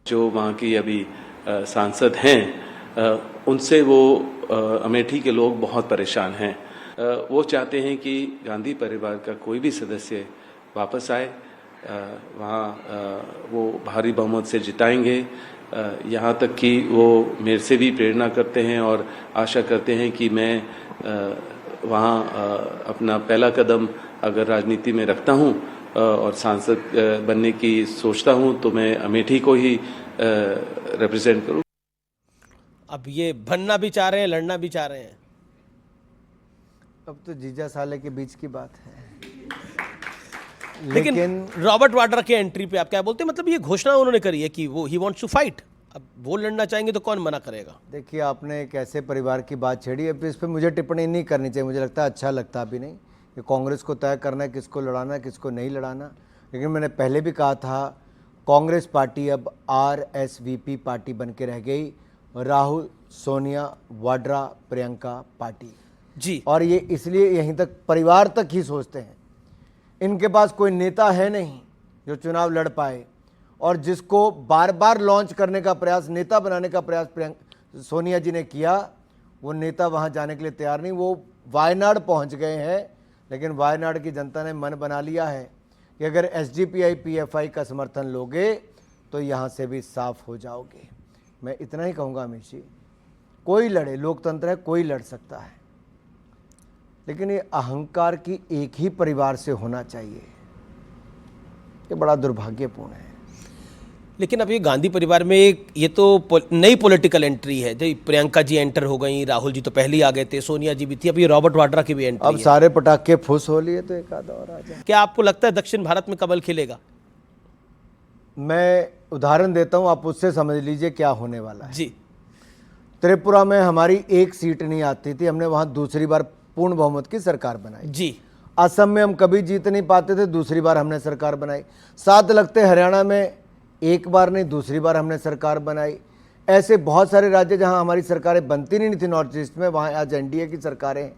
जो वहाँ की अभी सांसद हैं, उनसे वो अमेठी के लोग बहुत परेशान हैं। वो चाहते हैं कि गांधी परिवार का कोई भी सदस्य वापस आए। वहाँ वो भारी बहुमत से जिताएंगे। यहाँ तक कि वो मेरे से भी प्रेरणा करते हैं और आशा करते हैं कि मैं वहाँ अपना पहला कदम अगर राजनीति में रखता हूँ और सांसद बनने की सोचता हूँ तो मैं अमेठी को ही रिप्रेजेंट करूँ। अब ये बनना भी चाह रहे हैं, लड़ना भी चाह रहे हैं। अब तो जीजा साले के बीच की बात है। लेकिन रॉबर्ट वाड्रा के एंट्री पे आप क्या बोलते हैं? मतलब ये घोषणा उन्होंने करी है कि वो ही वांट्स टू फाइट। अब वो लड़ना चाहेंगे तो कौन मना करेगा? देखिए, आपने एक ऐसे परिवार की बात छेड़ी। अब इस पर मुझे टिप्पणी नहीं करनी चाहिए, मुझे लगता है अच्छा लगता भी नहीं। कि कांग्रेस को तय करना है किसको लड़ाना है किसको नहीं लड़ाना। लेकिन मैंने पहले भी कहा था, कांग्रेस पार्टी अब RSVP पार्टी बन के रह गई, राहुल, सोनिया, वाड्रा, प्रियंका पार्टी जी। और ये इसलिए यहीं तक परिवार तक ही सोचते हैं। इनके पास कोई नेता है नहीं जो चुनाव लड़ पाए, और जिसको बार बार लॉन्च करने का प्रयास, नेता बनाने का प्रयास सोनिया जी ने किया, वो नेता वहाँ जाने के लिए तैयार नहीं। वो वायनाड पहुँच गए हैं, लेकिन वायनाड की जनता ने मन बना लिया है कि अगर SDPI PFI का समर्थन लोगे तो यहाँ से भी साफ हो जाओगे। मैं इतना ही कहूँगा अमित जी, कोई लड़े, लोकतंत्र है, कोई लड़ सकता है, लेकिन ये अहंकार की एक ही परिवार से होना चाहिए। ये बड़ा दुर्भाग्यपूर्ण है। लेकिन अब ये गांधी परिवार में ये तो नई पॉलिटिकल एंट्री है। जो प्रियंका जी एंटर हो गई, राहुल जी तो पहले ही आ गए थे, सोनिया जी भी थी, अब ये रॉबर्ट वाड्रा की भी एंट्री अब है। सारे पटाखे फुस हो लिए तो एक आधा और आ जाए। क्या आपको लगता है दक्षिण भारत में कमल खिलेगा? मैं उदाहरण देता हूं, आप उससे समझ लीजिए क्या होने वाला है। जी त्रिपुरा में हमारी एक सीट नहीं आती थी, हमने वहां दूसरी बार पूर्ण बहुमत की सरकार बनाई। जी असम में हम कभी जीत नहीं पाते थे, दूसरी बार हमने सरकार बनाई। साथ लगते हरियाणा में एक बार नहीं दूसरी बार हमने सरकार बनाई। ऐसे बहुत सारे राज्य जहां हमारी सरकारें बनती नहीं थी नॉर्थ ईस्ट में, वहां आज एनडीए की सरकारें हैं।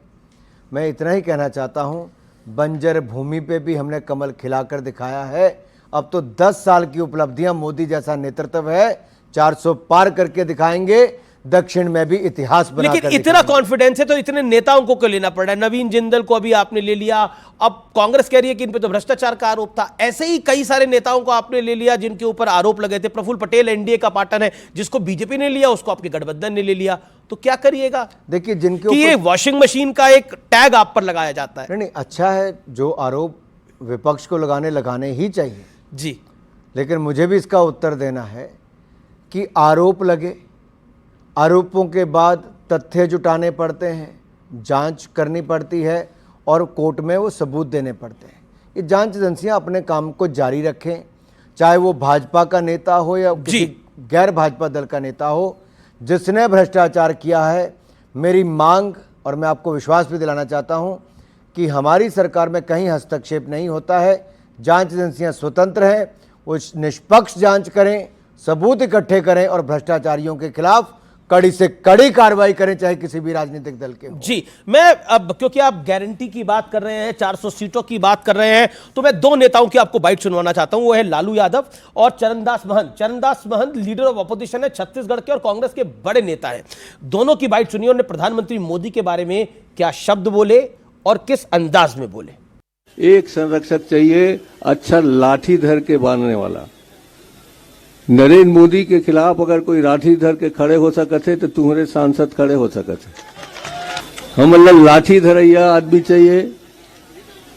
मैं इतना ही कहना चाहता हूं, बंजर भूमि पे भी हमने कमल खिलाकर दिखाया है। अब तो 10 साल की उपलब्धियां, मोदी जैसा नेतृत्व है, 400 पार करके दिखाएंगे, दक्षिण में भी इतिहास बनाकर लेकिन इतना कॉन्फिडेंस है तो इतने नेताओं को क्यों लेना पड़ रहा है? नवीन जिंदल को अभी आपने ले लिया, अब कांग्रेस कह रही है कि इन पे तो भ्रष्टाचार का आरोप था। ऐसे ही कई सारे नेताओं को आपने ले लिया जिनके ऊपर आरोप लगे थे। प्रफुल्ल पटेल एनडीए का पार्टनर है, जिसको बीजेपी ने लिया उसको आपके गठबंधन ने ले लिया, तो क्या करिएगा? देखिए, जिनके कि ये ऊपर वॉशिंग मशीन का एक टैग आप पर लगाया जाता है। नहीं, अच्छा है, जो आरोप विपक्ष को लगाने ही चाहिए जी, लेकिन मुझे भी इसका उत्तर देना है कि आरोप लगे, आरोपों के बाद तथ्य जुटाने पड़ते हैं, जांच करनी पड़ती है और कोर्ट में वो सबूत देने पड़ते हैं। ये जांच एजेंसियां अपने काम को जारी रखें, चाहे वो भाजपा का नेता हो या किसी गैर भाजपा दल का नेता हो। जिसने भ्रष्टाचार किया है, मेरी मांग और मैं आपको विश्वास भी दिलाना चाहता हूं कि हमारी सरकार में कहीं हस्तक्षेप नहीं होता है। जांच एजेंसियां स्वतंत्र हैं, वो निष्पक्ष जांच करें, सबूत इकट्ठे करें और भ्रष्टाचारियों के खिलाफ कड़ी से कड़ी कार्रवाई करें, चाहे किसी भी राजनीतिक दल के हो। जी, मैं अब क्योंकि आप गारंटी की बात कर रहे हैं, 400 सीटों की बात कर रहे हैं, तो मैं दो नेताओं की आपको बाइट सुनवाना चाहता हूं। वो है लालू यादव और Charandas Mahant. Charandas Mahant leader of opposition है, छत्तीसगढ़ के और कांग्रेस के बड़े नेता हैं। दोनों की बाइट सुनिए, उन्होंने प्रधानमंत्री मोदी के बारे में क्या शब्द बोले और किस अंदाज में बोले। एक संरक्षक चाहिए, अच्छा लाठी धर के बांधने वाला। नरेंद्र मोदी के खिलाफ अगर कोई लाठी धर के खड़े हो सकते तो तुम्हारे सांसद खड़े हो सकते। हम मतलब लाठी धरैया आदमी चाहिए,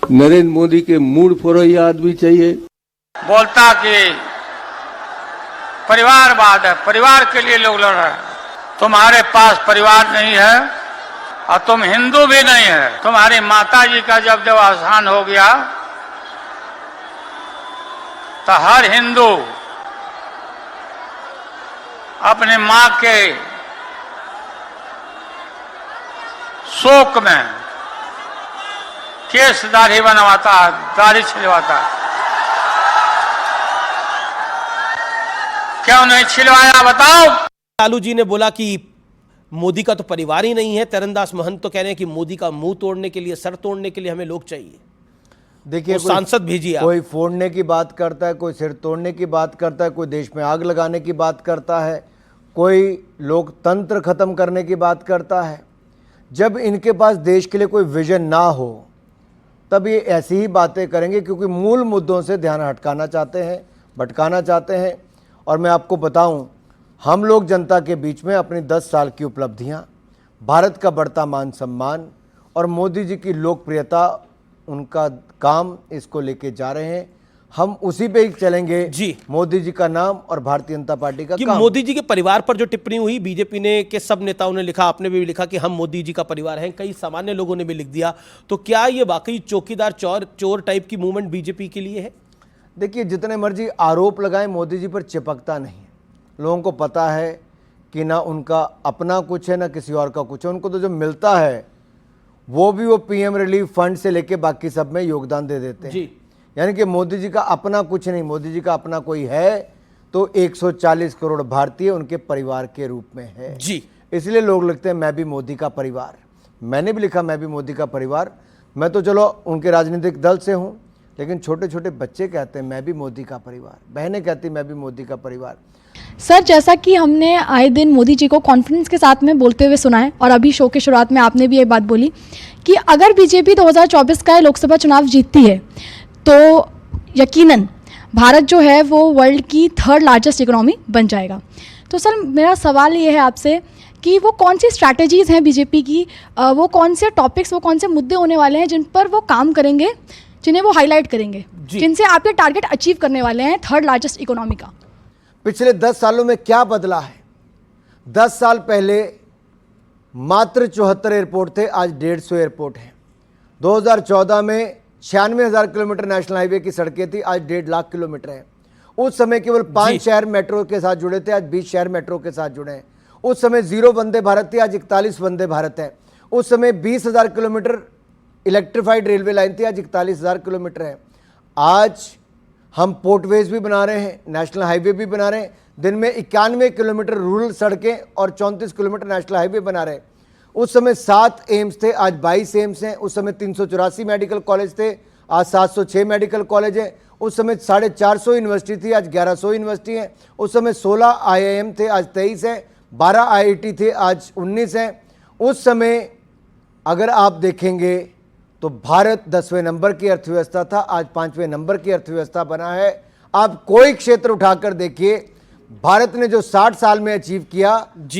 नरेंद्र मोदी के मूड फोड़ैया आदमी चाहिए। बोलता कि परिवारवाद है, परिवार के लिए लोग लड़ रहे हैं। तुम्हारे पास परिवार नहीं है और तुम हिंदू भी नहीं है। तुम्हारी माता जी का जब देहावसान हो गया तो हर हिंदू अपने मां के शोक में केस दाढ़ी बनवाता है, दाढ़ी छिलवाता है। क्यों नहीं छिलवाया बताओ? लालू जी ने बोला कि मोदी का तो परिवार ही नहीं है। चरणदास महंत तो कह रहे हैं कि मोदी का मुंह तोड़ने के लिए, सर तोड़ने के लिए हमें लोग चाहिए। देखिए, सांसद भेजिए। कोई फोड़ने की बात करता है, कोई सिर तोड़ने की बात करता है, कोई देश में आग लगाने की बात करता है, कोई लोकतंत्र खत्म करने की बात करता है। जब इनके पास देश के लिए कोई विजन ना हो तब ये ऐसी ही बातें करेंगे, क्योंकि मूल मुद्दों से ध्यान हटकाना चाहते हैं, भटकाना चाहते हैं। और मैं आपको बताऊं, हम लोग जनता के बीच में अपनी 10 साल की उपलब्धियां, भारत का बढ़ता मान सम्मान और मोदी जी की लोकप्रियता, उनका काम, इसको लेके जा रहे हैं। हम उसी पे ही चलेंगे जी। मोदी जी का नाम और भारतीय जनता पार्टी का काम। मोदी जी के परिवार पर जो टिप्पणी हुई, बीजेपी ने के सब नेताओं ने लिखा, आपने भी लिखा कि हम मोदी जी का परिवार हैं, कई सामान्य लोगों ने भी लिख दिया। तो क्या ये वाकई चौकीदार चोर टाइप की मूवमेंट बीजेपी के लिए है? देखिए, जितने मर्जी आरोप लगाएं, मोदी जी पर चिपकता नहीं है। लोगों को पता है कि ना उनका अपना कुछ है ना किसी और का कुछ है। उनको तो जो मिलता है वो भी वो पीएम रिलीफ फंड से लेके बाकी सब में योगदान दे देते हैं जी। यानी कि मोदी जी का अपना कुछ नहीं। मोदी जी का अपना कोई है तो 140 करोड़ भारतीय उनके परिवार के रूप में है जी। इसलिए लोग लिखते हैं मैं भी मोदी का परिवार। मैंने भी लिखा मैं भी मोदी का परिवार। मैं तो चलो उनके राजनीतिक दल से हूं, लेकिन छोटे छोटे बच्चे कहते हैं मैं भी मोदी का परिवार, बहनें कहती मैं भी मोदी का परिवार। सर, जैसा कि हमने आए दिन मोदी जी को कॉन्फिडेंस के साथ में बोलते हुए सुना है और अभी शो के शुरुआत में आपने भी ये बात बोली कि अगर बीजेपी 2024 का लोकसभा चुनाव जीतती है तो यकीनन भारत जो है वो वर्ल्ड की 3rd लार्जेस्ट इकोनॉमी बन जाएगा। तो सर, मेरा सवाल ये है आपसे कि वो कौन सी स्ट्रैटेजीज़ हैं बीजेपी की, वो कौन से टॉपिक्स, वो कौन से मुद्दे होने वाले हैं जिन पर वो काम करेंगे, जिन्हें वो हाईलाइट करेंगे, जिनसे आप ये टारगेट अचीव करने वाले हैं 3rd लार्जेस्ट इकोनॉमी का? पिछले 10 सालों में क्या बदला है? 10 साल पहले मात्र 74 एयरपोर्ट थे, आज 150 एयरपोर्ट हैं। 2014 में 96,000 किलोमीटर नेशनल हाईवे की सड़कें थी, आज 1.5 लाख किलोमीटर है। उस समय केवल 5 जी। शहर मेट्रो के साथ जुड़े थे, आज 20 शहर मेट्रो के साथ जुड़े हैं। उस समय 0 वंदे भारत थी, आज 41 वंदे भारत है। उस समय 20,000 किलोमीटर इलेक्ट्रीफाइड रेलवे लाइन थी, आज 41,000 किलोमीटर है। आज हम पोर्टवेज भी बना रहे हैं, नेशनल हाईवे भी बना रहे हैं। दिन में 91 किलोमीटर रूरल सड़कें और 34 किलोमीटर नेशनल हाईवे बना रहे हैं। उस समय 7 एम्स थे, आज 22 एम्स हैं। उस समय 384 मेडिकल कॉलेज थे, आज 706 मेडिकल कॉलेज है। उस समय 450 यूनिवर्सिटी थी, आज 1100 यूनिवर्सिटी हैं। उस समय 16 IIM थे, आज 23 हैं। 12 IIT थे, आज 19 हैं। उस समय अगर आप देखेंगे तो भारत 10वें नंबर की अर्थव्यवस्था था, आज 5वें नंबर की अर्थव्यवस्था बना है। आप कोई क्षेत्र उठाकर देखिए, भारत ने जो 60 साल में अचीव किया,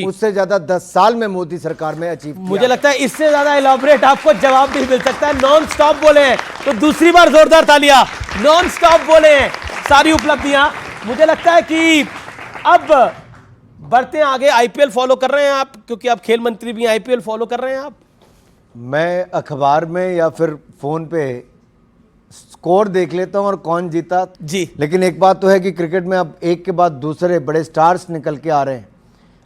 उससे ज्यादा 10 साल में मोदी सरकार में अचीव किया। मुझे लगता है इससे ज्यादा एलॉबरेट आपको जवाब नहीं मिल सकता है। नॉन स्टॉप बोले हैं, तो दूसरी बार जोरदार तालियां। नॉन स्टॉप बोले हैं, सारी उपलब्धियां। मुझे लगता है कि अब बढ़ते हैं आगे। IPL फॉलो कर रहे हैं आप, क्योंकि आप खेल मंत्री भी हैं, IPL फॉलो कर रहे हैं आप? मैं अखबार में या फिर फोन पे स्कोर देख लेता हूं और कौन जीता जी। लेकिन एक बात तो है कि क्रिकेट में अब एक के बाद दूसरे बड़े स्टार्स निकल के आ रहे हैं।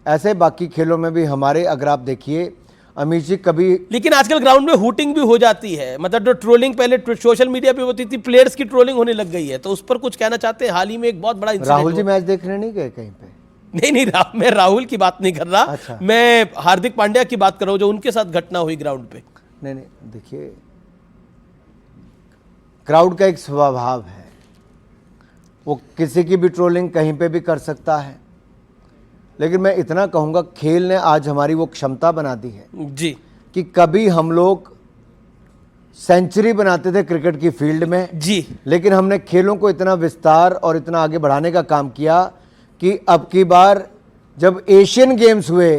ऐसे बाकी खेलों में भी हमारे, अगर आप देखिए अमित जी, कभी लेकिन आजकल ग्राउंड में हुटिंग भी हो जाती है। मतलब जो ट्रोलिंग पहले सोशल मीडिया पे होती थी, प्लेयर्स की ट्रोलिंग होने लग गई है, तो उस पर कुछ कहना चाहते हैं? हाल ही में एक बहुत बड़ा इंसिडेंट राहुल जी मैच देखने नहीं गए कहीं पे? नहीं, मैं राहुल की बात नहीं कर रहा। अच्छा। मैं हार्दिक पांड्या की बात कर रहा हूं, जो उनके साथ घटना हुई ग्राउंड पे। नहीं, देखिए क्राउड का एक स्वभाव है, वो किसी की भी ट्रोलिंग कहीं पे भी कर सकता है। लेकिन मैं इतना कहूंगा, खेल ने आज हमारी वो क्षमता बना दी है जी कि कभी हम लोग सेंचुरी बनाते थे क्रिकेट की फील्ड में जी, लेकिन हमने खेलों को इतना विस्तार और इतना आगे बढ़ाने का काम किया कि अब की बार जब एशियन गेम्स हुए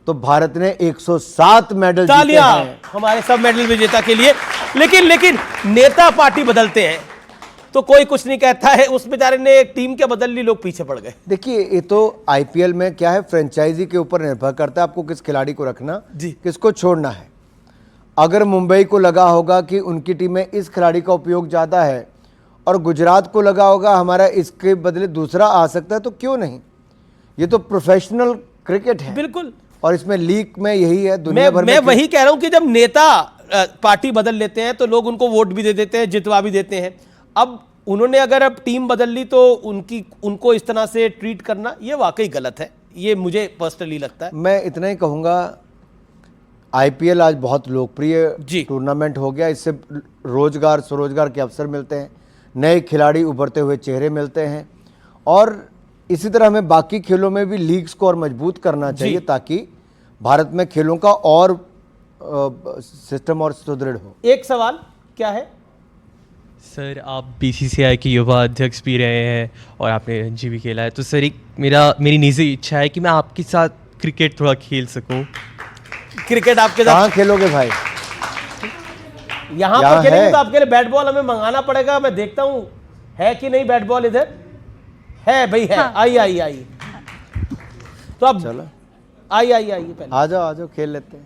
तो भारत ने 107 मेडल जीते तालियां हैं। हमारे सब मेडल विजेता के लिए। लेकिन नेता पार्टी बदलते हैं तो कोई कुछ नहीं कहता है। उस बेचारे ने एक टीम के बदल ली, लोग पीछे पड़ गए। देखिए, ये तो IPL में क्या है, फ्रेंचाइजी के ऊपर निर्भर करता है आपको किस खिलाड़ी को रखना, जी। किसको छोड़ना है। अगर मुंबई को लगा होगा कि उनकी टीम में इस खिलाड़ी का उपयोग ज़्यादा है और गुजरात को लगा होगा हमारा इसके बदले दूसरा आ सकता है, तो क्यों नहीं। ये तो प्रोफेशनल क्रिकेट है। बिल्कुल। और इसमें लीग में यही है, दुनिया भर में मैं वही कह रहा हूं कि जब नेता पार्टी बदल लेते हैं तो लोग उनको वोट भी दे देते हैं, जितवा भी देते हैं। अब उन्होंने अगर अब टीम बदल ली तो उनको इस तरह से ट्रीट करना ये वाकई गलत है, ये मुझे पर्सनली लगता है। मैं इतना ही कहूँगा, IPL आज बहुत लोकप्रिय टूर्नामेंट हो गया। इससे रोजगार स्वरोजगार के अवसर मिलते हैं, नए खिलाड़ी उभरते हुए चेहरे मिलते हैं। और इसी तरह हमें बाकी खेलों में भी लीग्स को और मजबूत करना चाहिए ताकि भारत में खेलों का और सिस्टम और सुदृढ़ हो। एक सवाल क्या है सर, आप BCCI के युवा अध्यक्ष भी रहे हैं और आपने रणजी भी खेला है, तो सर एक मेरी निजी इच्छा है कि मैं आपके साथ क्रिकेट थोड़ा खेल सकूं। क्रिकेट आपके साथ कहाँ खेलोगे भाई? यहाँ पर खेलेंगे तो आपके लिए बैट बॉल हमें मंगाना पड़ेगा। मैं देखता हूँ है कि नहीं बैट बॉल, इधर है भाई, है। हाँ। आई तो अब चलो आइए पहले आ जाओ खेल लेते हैं।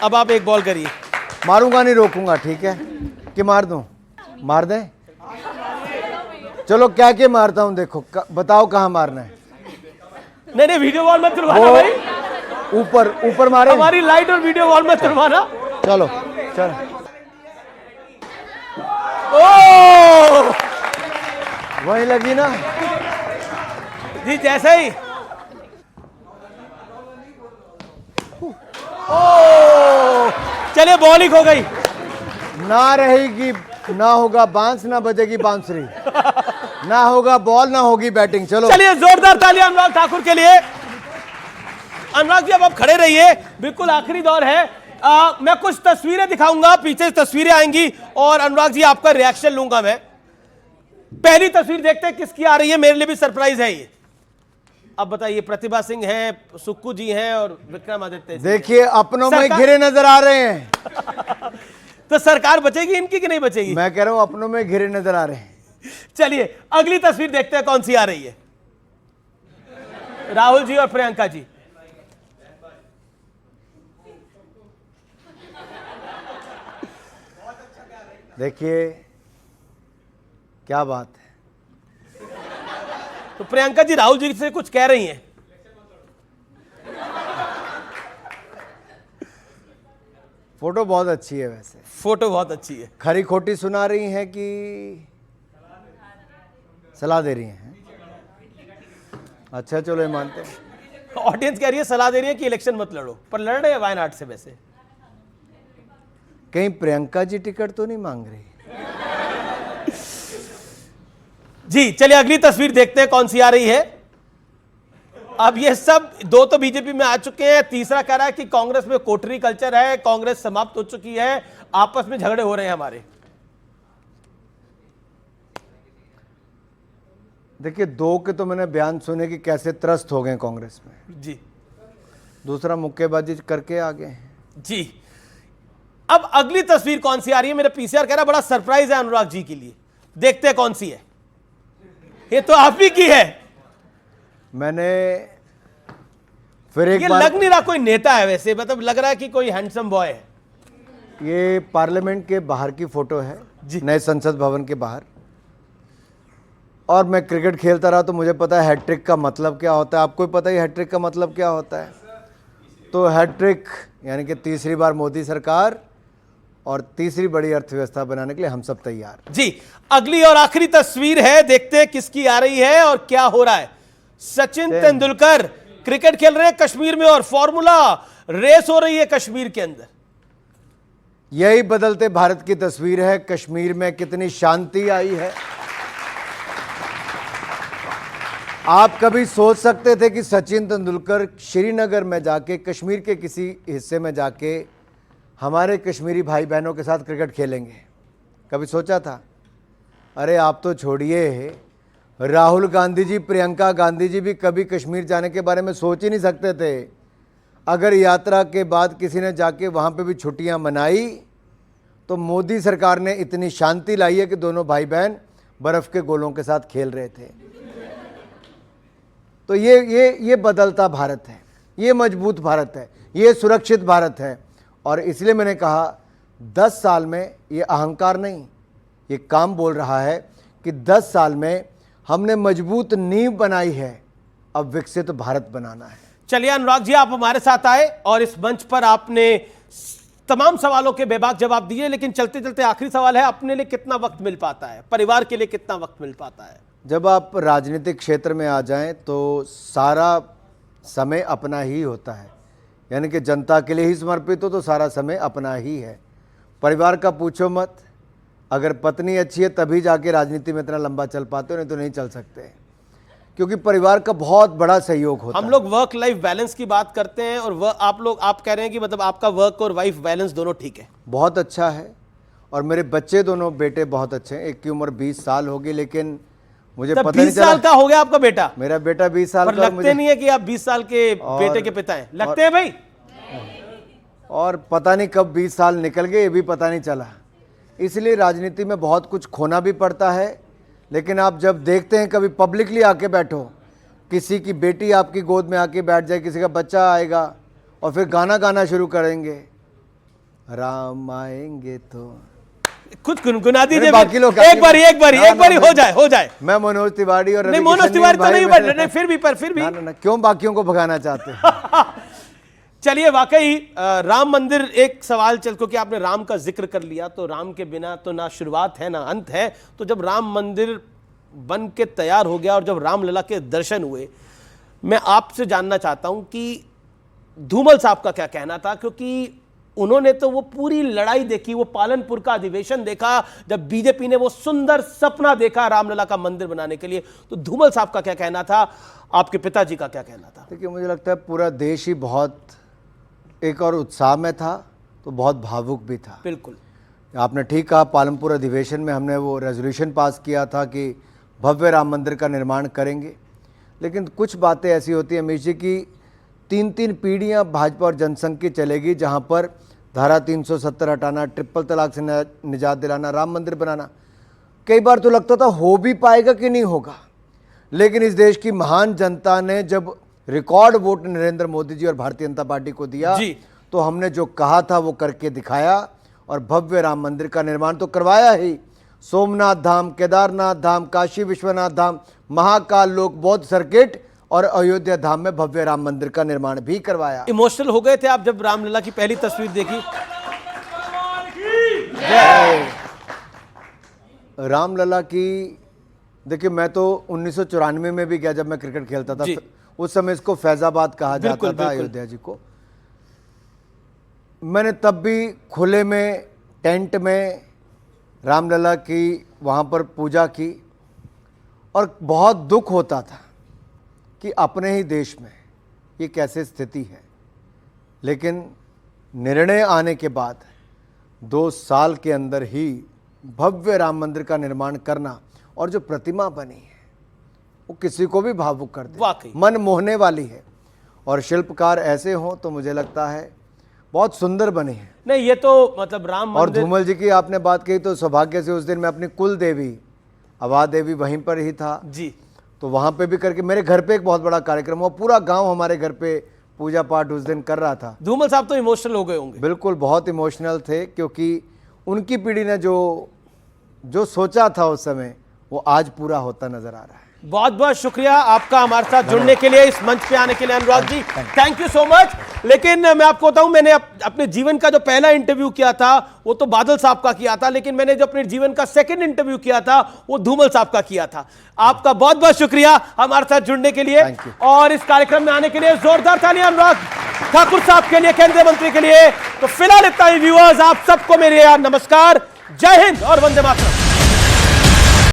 अब आप एक बॉल करिए। मारूंगा नहीं, रोकूंगा, ठीक है कि मार दूं? मार दे, चलो क्या मारता हूं, देखो बताओ कहाँ मारना है। नहीं वीडियो बॉल मत तुरवाना भाई, ऊपर मारे। हमारी लाइट और वीडियो बॉल मत तुरवाना। चलो ओ वही लगी ना जी, जैसे ही। ओ चलिए, बॉल ही खो गई। ना रहेगी, ना होगा बांस, ना बजेगी बांसुरी, ना होगा बॉल, ना होगी बैटिंग। चलो चलिए, जोरदार तालियां अनुराग ठाकुर के लिए। अनुराग जी, अब आप खड़े रहिए, बिल्कुल आखिरी दौर है। मैं कुछ तस्वीरें दिखाऊंगा, पीछे तस्वीरें आएंगी और अनुराग जी आपका रिएक्शन लूंगा मैं। पहली तस्वीर देखते हैं किसकी आ रही है, मेरे लिए भी सरप्राइज है ये। अब बताइए, प्रतिभा सिंह हैं, सुक्कू जी हैं और विक्रमादित्य। देखिए, अपनों में घिरे नजर आ रहे हैं। तो सरकार बचेगी इनकी कि नहीं बचेगी? मैं कह रहा हूं अपनों में घिरे नजर आ रहे हैं। चलिए अगली तस्वीर देखते हैं कौन सी आ रही है। राहुल जी और प्रियंका जी। देखिए क्या बात है। तो प्रियंका जी राहुल जी से कुछ कह रही हैं। फोटो बहुत अच्छी है, वैसे फोटो बहुत अच्छी है। खरी खोटी सुना रही हैं कि सलाह दे रही हैं? अच्छा चलो ये मानते हैं। ऑडियंस कह रही है, सलाह दे रही है कि इलेक्शन मत लड़ो, पर लड़ रहे हैं वायनाड से। वैसे कहीं प्रियंका जी टिकट तो नहीं मांग रही? जी चलिए अगली तस्वीर देखते हैं कौन सी आ रही है। अब ये सब दो तो बीजेपी में आ चुके हैं, तीसरा कह रहा है कि कांग्रेस में कोठरी कल्चर है, कांग्रेस समाप्त हो चुकी है, आपस में झगड़े हो रहे हैं हमारे। देखिए, दो के तो मैंने बयान सुने कि कैसे त्रस्त हो गए कांग्रेस में। जी दूसरा मुक्केबाजी करके आ गए हैं। जी अब अगली तस्वीर कौन सी आ रही है? मेरा पीसीआर कह रहा है बड़ा सरप्राइज है अनुराग जी के लिए, देखते हैं कौन सी है। ये तो आप ही की है। मैंने फिर एक ये बार, लग नहीं रहा कोई नेता है, वैसे मतलब लग रहा है कि कोई हैंडसम बॉय है। ये पार्लियामेंट के बाहर की फोटो है, नए संसद भवन के बाहर। और मैं क्रिकेट खेलता रहा तो मुझे पता है हैट्रिक का मतलब क्या होता है। आपको भी पता है हैट्रिक का मतलब क्या होता है? तो हैट्रिक यानी कि तीसरी बार मोदी सरकार और तीसरी बड़ी अर्थव्यवस्था बनाने के लिए हम सब तैयार। जी अगली और आखिरी तस्वीर है, देखते हैं किसकी आ रही है और क्या हो रहा है। सचिन तेंदुलकर क्रिकेट खेल रहे हैं कश्मीर में और फॉर्मूला रेस हो रही है कश्मीर के अंदर। यही बदलते भारत की तस्वीर है। कश्मीर में कितनी शांति आई है। आप कभी सोच सकते थे कि सचिन तेंदुलकर श्रीनगर में जाके, कश्मीर के किसी हिस्से में जाके हमारे कश्मीरी भाई बहनों के साथ क्रिकेट खेलेंगे? कभी सोचा था? अरे आप तो छोड़िए, राहुल गांधी जी, प्रियंका गांधी जी भी कभी कश्मीर जाने के बारे में सोच ही नहीं सकते थे। अगर यात्रा के बाद किसी ने जाके वहाँ पे भी छुट्टियाँ मनाई तो मोदी सरकार ने इतनी शांति लाई है कि दोनों भाई बहन बर्फ़ के गोलों के साथ खेल रहे थे। तो ये बदलता भारत है, ये मजबूत भारत है, ये सुरक्षित भारत है। और इसलिए मैंने कहा 10 साल में, ये अहंकार नहीं, ये काम बोल रहा है कि 10 साल में हमने मजबूत नींव बनाई है, अब विकसित भारत बनाना है। चलिए अनुराग जी, आप हमारे साथ आए और इस मंच पर आपने तमाम सवालों के बेबाक जवाब दिए, लेकिन चलते चलते आखिरी सवाल है, अपने लिए कितना वक्त मिल पाता है, परिवार के लिए कितना वक्त मिल पाता है? जब आप राजनीतिक क्षेत्र में आ जाएं तो सारा समय अपना ही होता है, यानी कि जनता के लिए ही समर्पित हो तो सारा समय अपना ही है। परिवार का पूछो मत। अगर पत्नी अच्छी है तभी जाके राजनीति में इतना लंबा चल पाते हो, नहीं तो नहीं चल सकते, क्योंकि परिवार का बहुत बड़ा सहयोग होता है। हम लोग वर्क लाइफ बैलेंस की बात करते हैं और आप कह रहे हैं कि मतलब आपका वर्क और वाइफ बैलेंस दोनों ठीक है? बहुत अच्छा है। और मेरे बच्चे, दोनों बेटे बहुत अच्छे हैं। एक की उम्र 20 साल होगी, लेकिन मुझे पता नहीं 20 साल का हो गया आपका बेटा? मेरा बेटा 20 साल पर का। लगते नहीं है कि आप 20 साल के बेटे के पिता हैं। लगते हैं भाई? और पता नहीं कब 20 साल निकल गए, ये भी पता नहीं चला। इसलिए राजनीति में बहुत कुछ खोना भी पड़ता है। लेकिन आप जब देखते हैं, कभी पब्लिकली आके बैठो, किसी की बेटी आपकी गोद में आके बैठ जाए, किसी का बच्चा आएगा और फिर गाना गाना शुरू करेंगे, राम आएंगे तो कुछ गुनगुना दीजिए। बाकी लोग एक बारी हो जाए। मैं मनोज तिवारी और नहीं, मनोज तिवारी तो नहीं बैठ रहे, फिर भी ना, क्यों बाकियों को भगाना चाहते हैं? चलिए, वाकई राम मंदिर, एक सवाल चल, क्योंकि आपने राम का जिक्र कर लिया, तो राम के बिना तो ना शुरुआत है ना अंत है। तो जब राम मंदिर बन के तैयार हो गया और जब रामलला के दर्शन हुए, मैं आपसे जानना चाहता हूं कि धूमल साहब का क्या कहना था, क्योंकि उन्होंने तो वो पूरी लड़ाई देखी, वो पालनपुर का अधिवेशन देखा, जब बीजेपी ने वो सुंदर सपना देखा रामलला का मंदिर बनाने के लिए। तो धूमल साहब का क्या कहना था, आपके पिताजी का क्या कहना था? देखिए, मुझे लगता है पूरा देश ही बहुत एक और उत्साह में था, तो बहुत भावुक भी था। बिल्कुल, आपने ठीक कहा। पालनपुर अधिवेशन में हमने वो रेजोल्यूशन पास किया था कि भव्य राम मंदिर का निर्माण करेंगे। लेकिन कुछ बातें ऐसी होती हैं अमीश जी की 3 पीढ़ियां भाजपा और जनसंघ की चलेगी, जहां पर धारा 370 हटाना, ट्रिपल तलाक से निजात दिलाना, राम मंदिर बनाना, कई बार तो लगता था हो भी पाएगा कि नहीं होगा। लेकिन इस देश की महान जनता ने जब रिकॉर्ड वोट नरेंद्र मोदी जी और भारतीय जनता पार्टी को दिया, तो हमने जो कहा था वो करके दिखाया और भव्य राम मंदिर का निर्माण तो करवाया ही। सोमनाथ धाम, केदारनाथ धाम, काशी विश्वनाथ धाम, महाकाल लोक बौद्ध सर्किट और अयोध्या धाम में भव्य राम मंदिर का निर्माण भी करवाया। इमोशनल हो गए थे आप जब रामलला की पहली तस्वीर देखी? रामलला की देखिए, मैं तो 1994 में भी गया जब मैं क्रिकेट खेलता था। उस समय इसको फैजाबाद कहा जाता था, अयोध्या जी को। मैंने तब भी खुले में टेंट में रामलला की वहाँ पर पूजा की और बहुत दुख होता था कि अपने ही देश में ये कैसे स्थिति है। लेकिन निर्णय आने के बाद 2 साल के अंदर ही भव्य राम मंदिर का निर्माण करना और जो प्रतिमा बनी है वो किसी को भी भावुक कर दे, मन मोहने वाली है। और शिल्पकार ऐसे हों तो मुझे लगता है बहुत सुंदर बने हैं। नहीं, ये तो मतलब राम और मंदिर। धूमल जी की आपने बात कही तो सौभाग्य से उस दिन मैं अपनी कुल देवी अवा देवी वहीं पर ही था जी, तो वहाँ पे भी करके मेरे घर पे एक बहुत बड़ा कार्यक्रम हुआ। पूरा गांव हमारे घर पे पूजा पाठ उस दिन कर रहा था। धूमल साहब तो इमोशनल हो गए होंगे। बिल्कुल, बहुत इमोशनल थे, क्योंकि उनकी पीढ़ी ने जो सोचा था उस समय वो आज पूरा होता नजर आ रहा है। बहुत बहुत शुक्रिया आपका हमारे साथ जुड़ने के लिए, इस मंच पे आने के लिए Anurag ji, thank you so much. लेकिन मैं आपको बताऊं, मैंने अपने जीवन का जो पहला इंटरव्यू किया था वो तो बादल साहब का किया था, लेकिन मैंने जो अपने जीवन का सेकंड इंटरव्यू किया था वो धूमल साहब का किया था। आपका बहुत बहुत शुक्रिया हमारे साथ जुड़ने के लिए और इस कार्यक्रम में आने के लिए। जोरदार तालियां अनुराग ठाकुर साहब के लिए, केंद्रीय मंत्री के लिए। तो फिलहाल इतना ही व्यूअर्स, आप सबको मेरे नमस्कार, जय हिंद और वंदे मातरम।